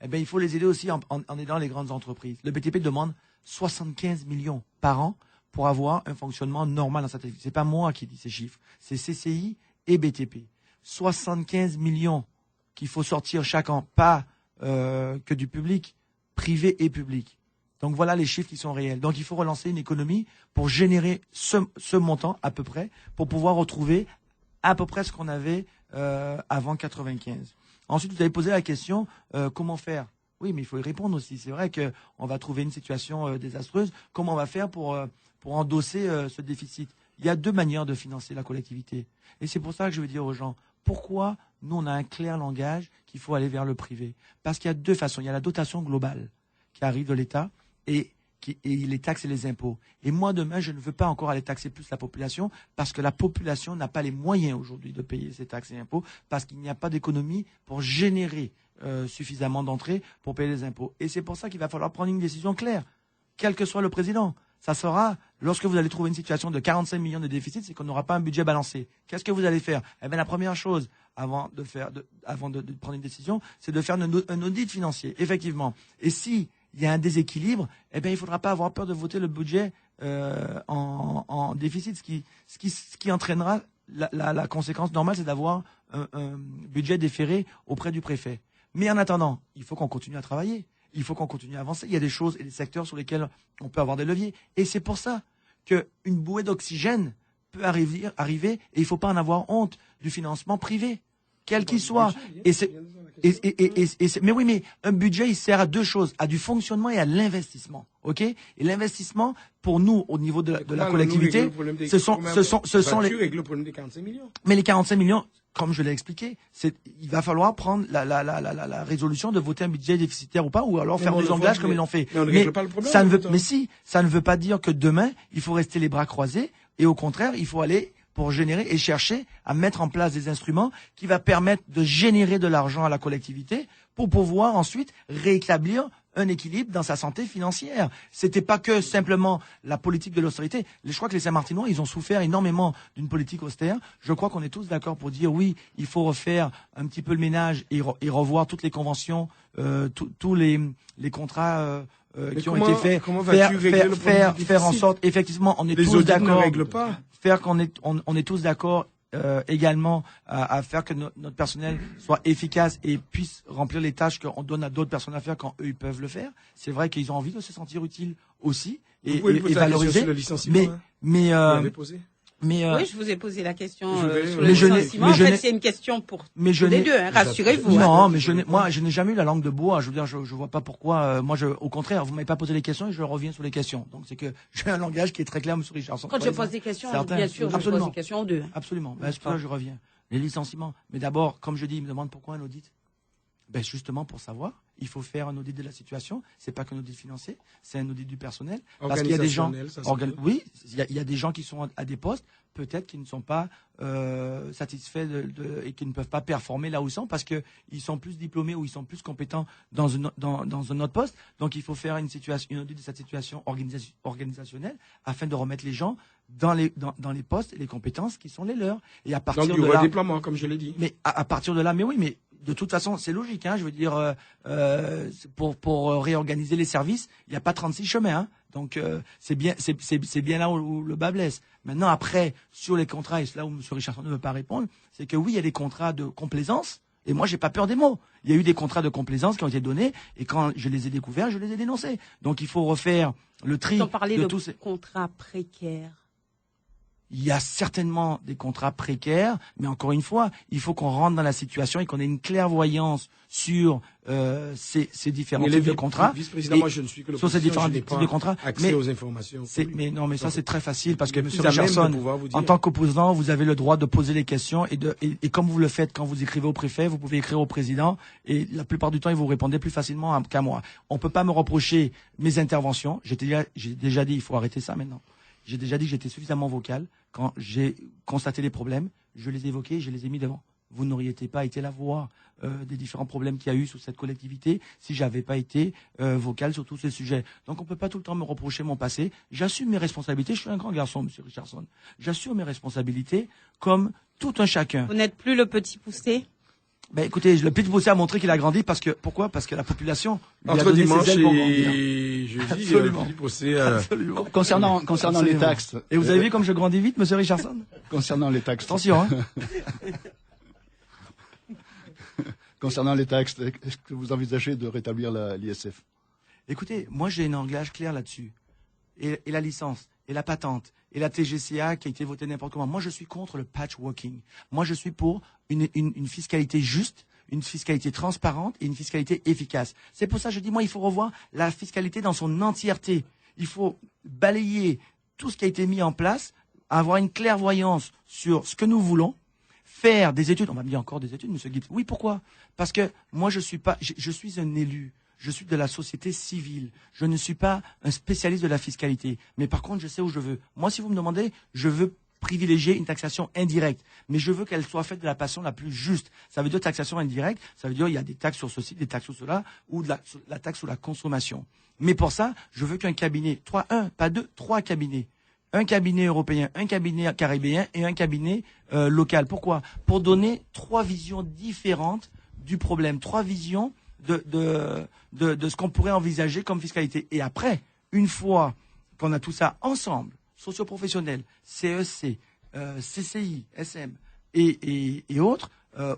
Speaker 2: Eh bien, il faut les aider aussi en aidant les grandes entreprises. Le BTP demande 75 millions par an pour avoir un fonctionnement normal dans cette activité. Ce n'est pas moi qui dis ces chiffres, c'est CCI et BTP. 75 millions qu'il faut sortir chaque an, pas que du public, privé et public. Donc voilà les chiffres qui sont réels. Donc il faut relancer une économie pour générer ce montant à peu près, pour pouvoir retrouver à peu près ce qu'on avait avant 95. Ensuite, vous avez posé la question, comment faire? Oui, mais il faut y répondre aussi. C'est vrai qu'on va trouver une situation désastreuse. Comment on va faire pour endosser ce déficit? Il y a deux manières de financer la collectivité. Et c'est pour ça que je veux dire aux gens, pourquoi nous, on a un clair langage qu'il faut aller vers le privé? Parce qu'il y a deux façons. Il y a la dotation globale qui arrive de l'État et les taxes et les impôts. Et moi, demain, je ne veux pas encore aller taxer plus la population parce que la population n'a pas les moyens aujourd'hui de payer ces taxes et impôts parce qu'il n'y a pas d'économie pour générer suffisamment d'entrées pour payer les impôts. Et c'est pour ça qu'il va falloir prendre une décision claire, quel que soit le président. Ça sera, lorsque vous allez trouver une situation de 45 millions de déficit, c'est qu'on n'aura pas un budget balancé. Qu'est-ce que vous allez faire? Eh bien, la première chose, avant de prendre une décision, c'est de faire un audit financier, effectivement. Et si il y a un déséquilibre, eh bien, il ne faudra pas avoir peur de voter le budget en déficit, ce qui entraînera la conséquence normale, c'est d'avoir un budget déféré auprès du préfet. Mais en attendant, il faut qu'on continue à travailler. Il faut qu'on continue à avancer. Il y a des choses et des secteurs sur lesquels on peut avoir des leviers. Et c'est pour ça qu'une bouée d'oxygène peut arriver et il ne faut pas en avoir honte du financement privé, quel qu'il soit. Mais oui, mais un budget, il sert à deux choses, à du fonctionnement et à l'investissement. Ok? Et l'investissement, pour nous, au niveau de la collectivité, ce sont les...
Speaker 4: le problème des 45 millions.
Speaker 2: Mais les 45 millions, comme je l'ai expliqué, il va falloir prendre la résolution de voter un budget déficitaire ou pas, ou alors faire des englages comme ils l'ont fait.
Speaker 4: Mais
Speaker 2: ça ne veut pas dire que demain, il faut rester les bras croisés, et au contraire, il faut aller pour générer et chercher à mettre en place des instruments qui va permettre de générer de l'argent à la collectivité pour pouvoir ensuite rétablir un équilibre dans sa santé financière. C'était pas que simplement la politique de l'austérité. Je crois que les Saint-Martinois, ils ont souffert énormément d'une politique austère. Je crois qu'on est tous d'accord pour dire oui, il faut refaire un petit peu le ménage et revoir toutes les conventions, tous les contrats qui ont été faits.
Speaker 4: Comment vas-tu régler le problème du
Speaker 2: faire en
Speaker 4: déficit?
Speaker 2: sorte, effectivement, on est
Speaker 4: Les
Speaker 2: tous
Speaker 4: audits
Speaker 2: d'accord.
Speaker 4: ne règlent pas.
Speaker 2: Faire qu'on est, on est tous d'accord. Également à faire que notre personnel soit efficace et puisse remplir les tâches qu'on donne à d'autres personnes à faire quand eux ils peuvent le faire. C'est vrai qu'ils ont envie de se sentir utiles aussi et valoriser. Mais
Speaker 3: oui, je vous ai posé la question sur le licenciement. En fait, c'est une question pour tous les deux, hein, rassurez-vous.
Speaker 2: Non, mais je n'ai jamais eu la langue de bois. Je veux dire, je vois pas pourquoi. Au contraire, vous m'avez pas posé les questions et je reviens sur les questions. Donc c'est que j'ai un langage qui est très clair, M. Richardson.
Speaker 3: Quand je pose des questions, bien sûr, je pose des questions aux deux.
Speaker 2: Absolument. C'est pour ça que je reviens. Les licenciements. Mais d'abord, comme je dis, ils me demandent pourquoi un audit. Justement pour savoir, il faut faire un audit de la situation. C'est pas qu'un audit financier, c'est un audit du personnel. Parce qu'il y a des gens, il y a des gens qui sont à des postes, peut-être qui ne sont pas satisfaits et qui ne peuvent pas performer là où ils sont parce que ils sont plus diplômés ou ils sont plus compétents dans un autre poste. Donc il faut faire une audit de cette situation organisationnelle afin de remettre les gens dans les postes et les compétences qui sont les leurs. Et à partir
Speaker 4: donc,
Speaker 2: de là,
Speaker 4: déploiement, comme je l'ai dit.
Speaker 2: Mais à partir de là, mais de toute façon, c'est logique. Hein, je veux dire, pour réorganiser les services, il n'y a pas 36 chemins. Hein, donc c'est bien là où le bas blesse. Maintenant, après, sur les contrats, et c'est là où M. Richardson ne veut pas répondre, c'est que oui, il y a des contrats de complaisance. Et moi, j'ai pas peur des mots. Il y a eu des contrats de complaisance qui ont été donnés, et quand je les ai découverts, je les ai dénoncés. Donc, il faut refaire le tri de tous ces
Speaker 3: contrats précaires.
Speaker 2: Il y a certainement des contrats précaires, mais encore une fois, il faut qu'on rentre dans la situation et qu'on ait une clairvoyance sur ces différents types de contrats.
Speaker 4: Vice-président, moi je ne suis que
Speaker 2: sur ces différents types de contrats.
Speaker 4: Accès aux informations.
Speaker 2: Mais non, mais ça c'est très facile parce que M. Richardson, en tant qu'opposant, vous avez le droit de poser les questions et comme vous le faites quand vous écrivez au préfet, vous pouvez écrire au président et la plupart du temps, ils vous répondez plus facilement qu'à moi. On peut pas me reprocher mes interventions. J'ai déjà dit, il faut arrêter ça maintenant. J'ai déjà dit que j'étais suffisamment vocal. Quand j'ai constaté les problèmes, je les ai évoqués, je les ai mis devant. Vous n'auriez pas été la voix des différents problèmes qu'il y a eu sous cette collectivité si j'avais pas été vocal sur tous ces sujets. Donc on peut pas tout le temps me reprocher mon passé. J'assume mes responsabilités. Je suis un grand garçon, M. Richardson. J'assume mes responsabilités comme tout un chacun.
Speaker 3: Vous n'êtes plus le petit poussé?
Speaker 2: Écoutez, le petit poussé a montré qu'il a grandi pourquoi? Parce que la population lui
Speaker 4: entre
Speaker 2: a donné
Speaker 4: dimanche
Speaker 2: ses ailes pour
Speaker 4: et jeudi, le petit poussé.
Speaker 2: Absolument.
Speaker 5: Concernant les taxes.
Speaker 2: Et vous avez vu comme je grandis vite, M. Richardson?
Speaker 5: Concernant les taxes.
Speaker 2: Attention, hein.
Speaker 5: Concernant les taxes, est-ce que vous envisagez de rétablir l'ISF?
Speaker 2: Écoutez, moi j'ai un langage clair là-dessus. Et la licence, et la patente, et la TGCA qui a été votée n'importe comment. Moi je suis contre le patchworking. Moi je suis pour une fiscalité juste, une fiscalité transparente et une fiscalité efficace. C'est pour ça que je dis, moi il faut revoir la fiscalité dans son entièreté. Il faut balayer tout ce qui a été mis en place, avoir une clairvoyance sur ce que nous voulons, faire des études. On m'a dit encore des études, M. Gibbs. Oui, pourquoi? Parce que moi, je suis un élu. Je suis de la société civile. Je ne suis pas un spécialiste de la fiscalité. Mais par contre, je sais où je veux. Moi, si vous me demandez, je veux privilégier une taxation indirecte. Mais je veux qu'elle soit faite de la façon la plus juste. Ça veut dire taxation indirecte. Ça veut dire il y a des taxes sur ceci, des taxes sur cela, ou la taxe sur la consommation. Mais pour ça, je veux qu'un cabinet, pas deux, 3 cabinets. Un cabinet européen, un cabinet caribéen et un cabinet local. Pourquoi? Pour donner 3 visions différentes du problème, 3 visions de ce qu'on pourrait envisager comme fiscalité. Et après, une fois qu'on a tout ça ensemble, socioprofessionnels, CEC, CCI, SM et autres,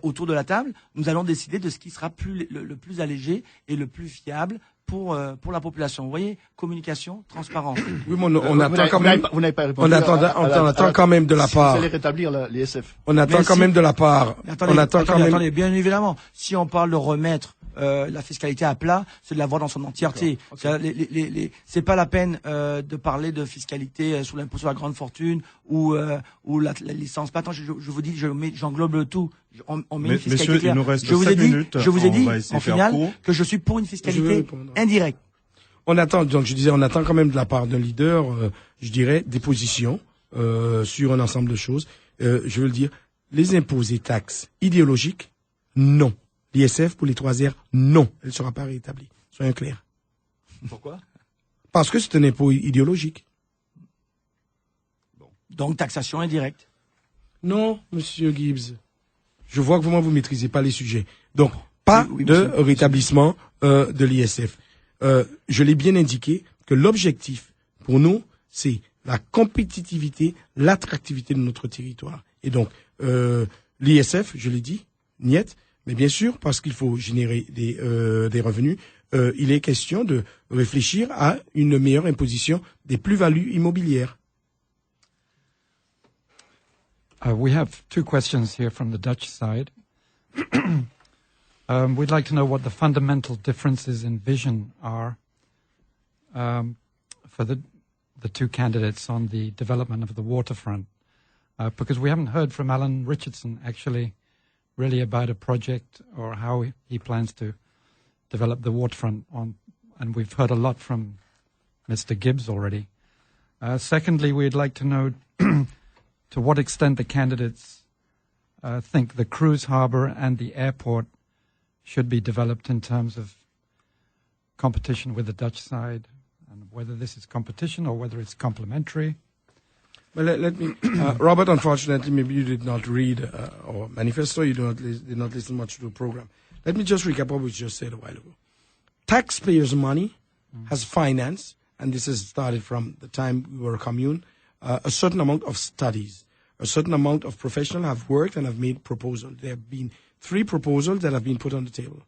Speaker 2: autour de la table, nous allons décider de ce qui sera le plus allégé et le plus fiable pour la population. Vous voyez, communication, transparence.
Speaker 4: Oui, mais on attend quand même.
Speaker 5: Vous n'avez pas répondu.
Speaker 4: On attend quand même de la part.
Speaker 5: Vous allez rétablir l'ISF.
Speaker 4: On attend quand même de la part.
Speaker 2: Attendez, bien évidemment. Si on parle de remettre la fiscalité à plat, c'est de la voir dans son entièreté. Okay. C'est pas la peine de parler de fiscalité sous l'impôt sur la grande fortune ou la licence. Attends, je vous dis, j'englobe le tout. On met une fiscalité
Speaker 1: Messieurs,
Speaker 2: claire.
Speaker 1: il nous reste
Speaker 2: je vous ai
Speaker 1: 5 minutes.
Speaker 2: Je vous ai dit
Speaker 1: en
Speaker 2: finale que je suis pour une fiscalité indirecte.
Speaker 4: On attend, donc je disais, on attend quand même de la part d'un leader, je dirais, des positions sur un ensemble de choses. Je veux le dire, les impôts et taxes idéologiques, non. L'ISF pour les 3 R, non, elle ne sera pas rétablie. Soyons clairs.
Speaker 2: Pourquoi?
Speaker 4: Parce que c'est un impôt idéologique.
Speaker 2: Donc, taxation indirecte.
Speaker 4: Non, monsieur Gibbs. Je vois que vous ne maîtrisez pas les sujets. Donc, pas
Speaker 2: Oui,
Speaker 4: de
Speaker 2: monsieur.
Speaker 4: rétablissement de l'ISF. Je l'ai bien indiqué que l'objectif pour nous, c'est la compétitivité, l'attractivité de notre territoire. Et donc, l'ISF, je l'ai dit, niet, mais bien sûr, parce qu'il faut générer des revenus, il est question de réfléchir à une meilleure imposition des plus-values immobilières.
Speaker 6: We have 2 questions here from the Dutch side. We'd like to know what the fundamental differences in vision are for the 2 candidates on the development of the waterfront. Because we haven't heard from Alan Richardson actually really about a project or how he plans to develop the waterfront and we've heard a lot from Mr. Gibbs already. Secondly, we'd like to know to what extent the candidates think the cruise harbor and the airport should be developed in terms of competition with the Dutch side, and whether this is competition or whether it's complementary.
Speaker 4: Well, let me, Robert, unfortunately, maybe you did not read our manifesto, you did not listen much to the program. Let me just recap what we just said a while ago. Taxpayers' money has financed, and this has started from the time we were a commune, a certain amount of studies. A certain amount of professionals have worked and have made proposals. There have been 3 proposals that have been put on the table.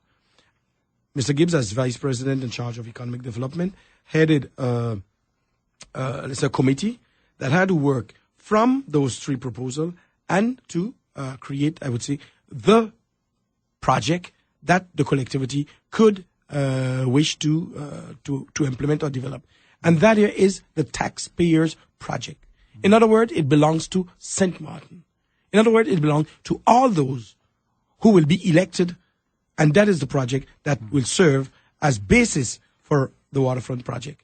Speaker 4: Mr. Gibbs, as Vice President in charge of economic development, headed a committee that had to work from those 3 proposals and to create, I would say, the project that the collectivity could wish to implement or develop. And that here is the taxpayers' project. In other words, it belongs to St. Martin. In other words, it belongs to all those who will be elected, and that is the project that will serve as basis for the waterfront project.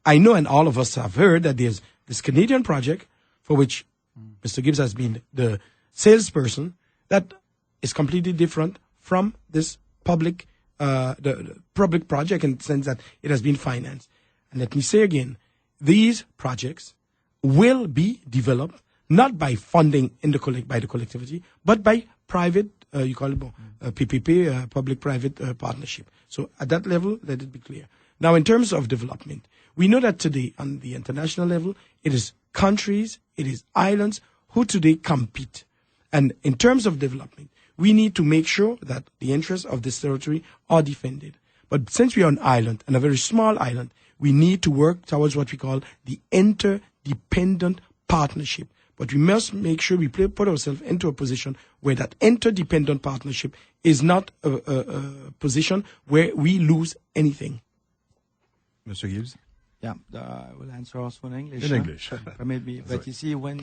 Speaker 4: I know, and all of us have heard, that there's this Canadian project for which Mr. Gibbs has been the salesperson that is completely different from this public, the public project in the sense that it has been financed. And let me say again, these projects will be developed not by funding by the collectivity, but by private, you call it PPP, public-private partnership. So at that level, let it be clear. Now, in terms of development, we know that today on the international level, it is countries, it is islands who today compete. And in terms of development, we need to make sure that the interests of this territory are defended. But since we are an island, and a very small island, we need to work towards what we call the interdependent partnership. But we must make sure we put ourselves into a position where that interdependent partnership is not a position where we lose anything.
Speaker 1: Mr. Gibbs?
Speaker 2: Yeah, I will answer also in English.
Speaker 1: In English.
Speaker 2: Maybe, but you see, when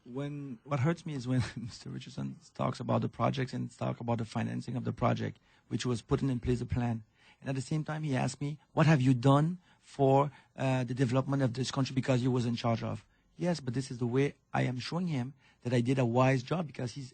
Speaker 2: when what hurts me is when Mr. Richardson talks about the projects and talks about the financing of the project, which was putting in place a plan. And at the same time, he asked me, what have you done for the development of this country because you was in charge of? Yes, but this is the way I am showing him that I did a wise job because he's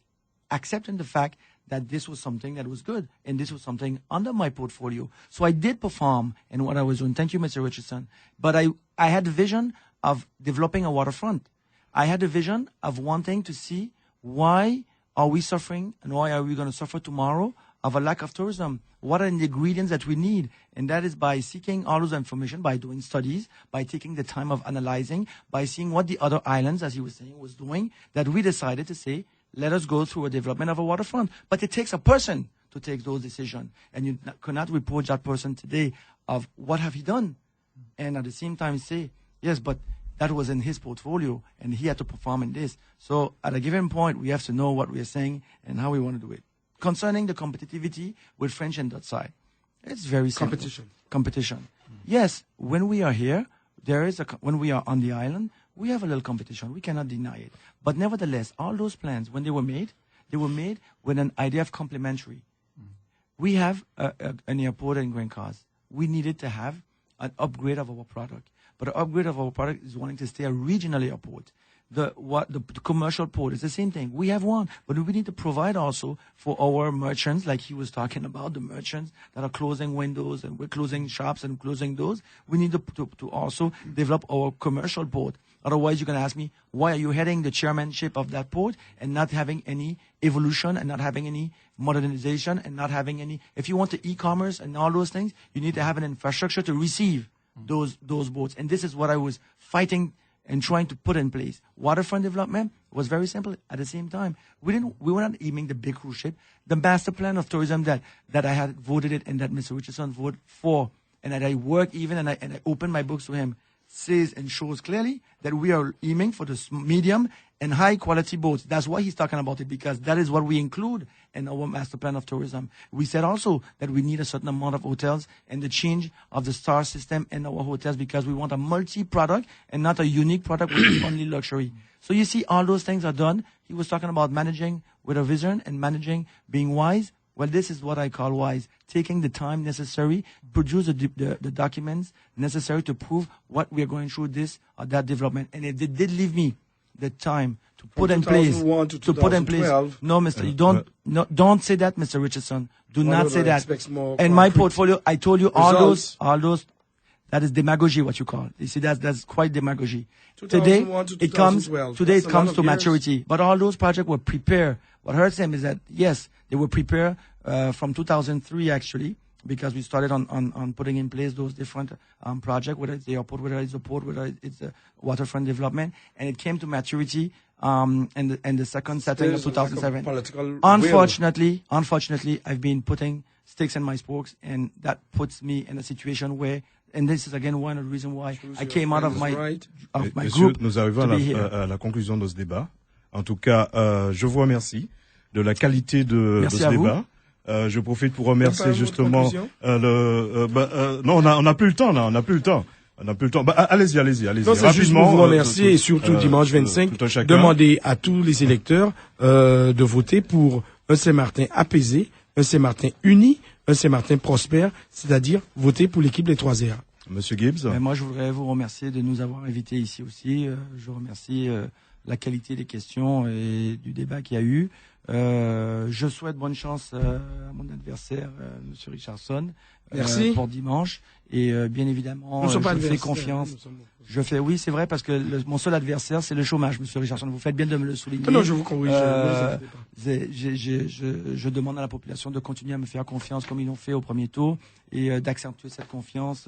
Speaker 2: accepting the fact that this was something that was good and this was something under my portfolio. So I did perform in what I was doing. Thank you, Mr. Richardson. But I had the vision of developing a waterfront. I had a vision of wanting to see why are we suffering and why are we going to suffer tomorrow of a lack of tourism. What are the ingredients that we need? And that is by seeking all those information, by doing studies, by taking the time of analyzing, by seeing what the other islands, as he was saying, was doing, that we decided to say, let us go through a development of a waterfront. But it takes a person to take those decisions. And you cannot reproach that person today of what have he done? And at the same time say, yes, but that was in his portfolio and he had to perform in this. So at a given point, we have to know what we are saying and how we want to do it. Concerning the competitivity with French and Dutch side, it's very simple. Competition. Yes, when we are here, when we are on the island, we have a little competition. We cannot deny it. But nevertheless, all those plans, when they were made with an idea of complementary. We have an airport in Grand Cause. We needed to have an upgrade of our product. But the upgrade of our product is wanting to stay a regional airport. the commercial port. It's the same thing. We have one, but we need to provide also for our merchants, like he was talking about, the merchants that are closing windows and we're closing shops and closing doors. We need to also develop our commercial port. Otherwise, you're going to ask me, why are you heading the chairmanship of that port and not having any evolution and not having any modernization and not having any... If you want the e-commerce and all those things, you need to have an infrastructure to receive those boats. And this is what I was fighting and trying to put in place. Waterfront development was very simple. At the same time, we were not aiming the big cruise ship. The master plan of tourism that I had voted it and that Mr. Richardson voted for, and that I worked even and I opened my books to him, says and shows clearly that we are aiming for the medium and high quality boats. That's why he's talking about it, because that is what we include in our master plan of tourism. We said also that we need a certain amount of hotels and the change of the star system in our hotels, because we want a multi-product and not a unique product with only luxury. So you see, all those things are done. He was talking about managing with a vision and managing being wise. Well, this is what I call wise. Taking the time necessary, produce the documents necessary to prove what we are going through this or that development. And it did leave me the time to put in place. To put in place. No, Mr. You don't say that, Mr. Richardson. Do not say that. And my portfolio, I told you all those. That is demagogy, what you call. You see, that's quite demagogy. Today it comes to maturity. But all those projects were prepared. What hurts them is that, yes, they were prepared from 2003, actually, because we started on putting in place those different projects, whether it's the airport, whether it's the port, whether it's the waterfront development. And it came to maturity in the second setting of 2007. Unfortunately, I've been putting sticks in my spokes, and that puts me in a situation where, and this is again one of the reasons why I came out of my group.
Speaker 1: Nous arrivons à la conclusion de ce débat. En tout cas, je vous remercie de la qualité de ce débat. Je profite pour remercier justement non, on n'a plus le temps là, on n'a plus le temps. Allez-y.
Speaker 4: Non, c'est juste pour vous remercier et surtout dimanche 25, demander à tous les électeurs de voter pour un Saint-Martin apaisé, un Saint-Martin uni, un Saint-Martin prospère, c'est-à-dire voter pour l'équipe des 3 R.
Speaker 1: Monsieur Gibbs.
Speaker 2: Moi, je voudrais vous remercier de nous avoir invités ici aussi. Je remercie la qualité des questions et du débat qu'il y a eu. Je souhaite bonne chance à mon adversaire, Monsieur Richardson, pour dimanche. Et bien évidemment, je fais confiance. Oui, c'est vrai, parce que mon seul adversaire, c'est le chômage, Monsieur Richardson. Vous faites bien de me le souligner.
Speaker 4: Non, je vous corrige.
Speaker 2: Je demande à la population de continuer à me faire confiance comme ils l'ont fait au premier tour et d'accentuer cette confiance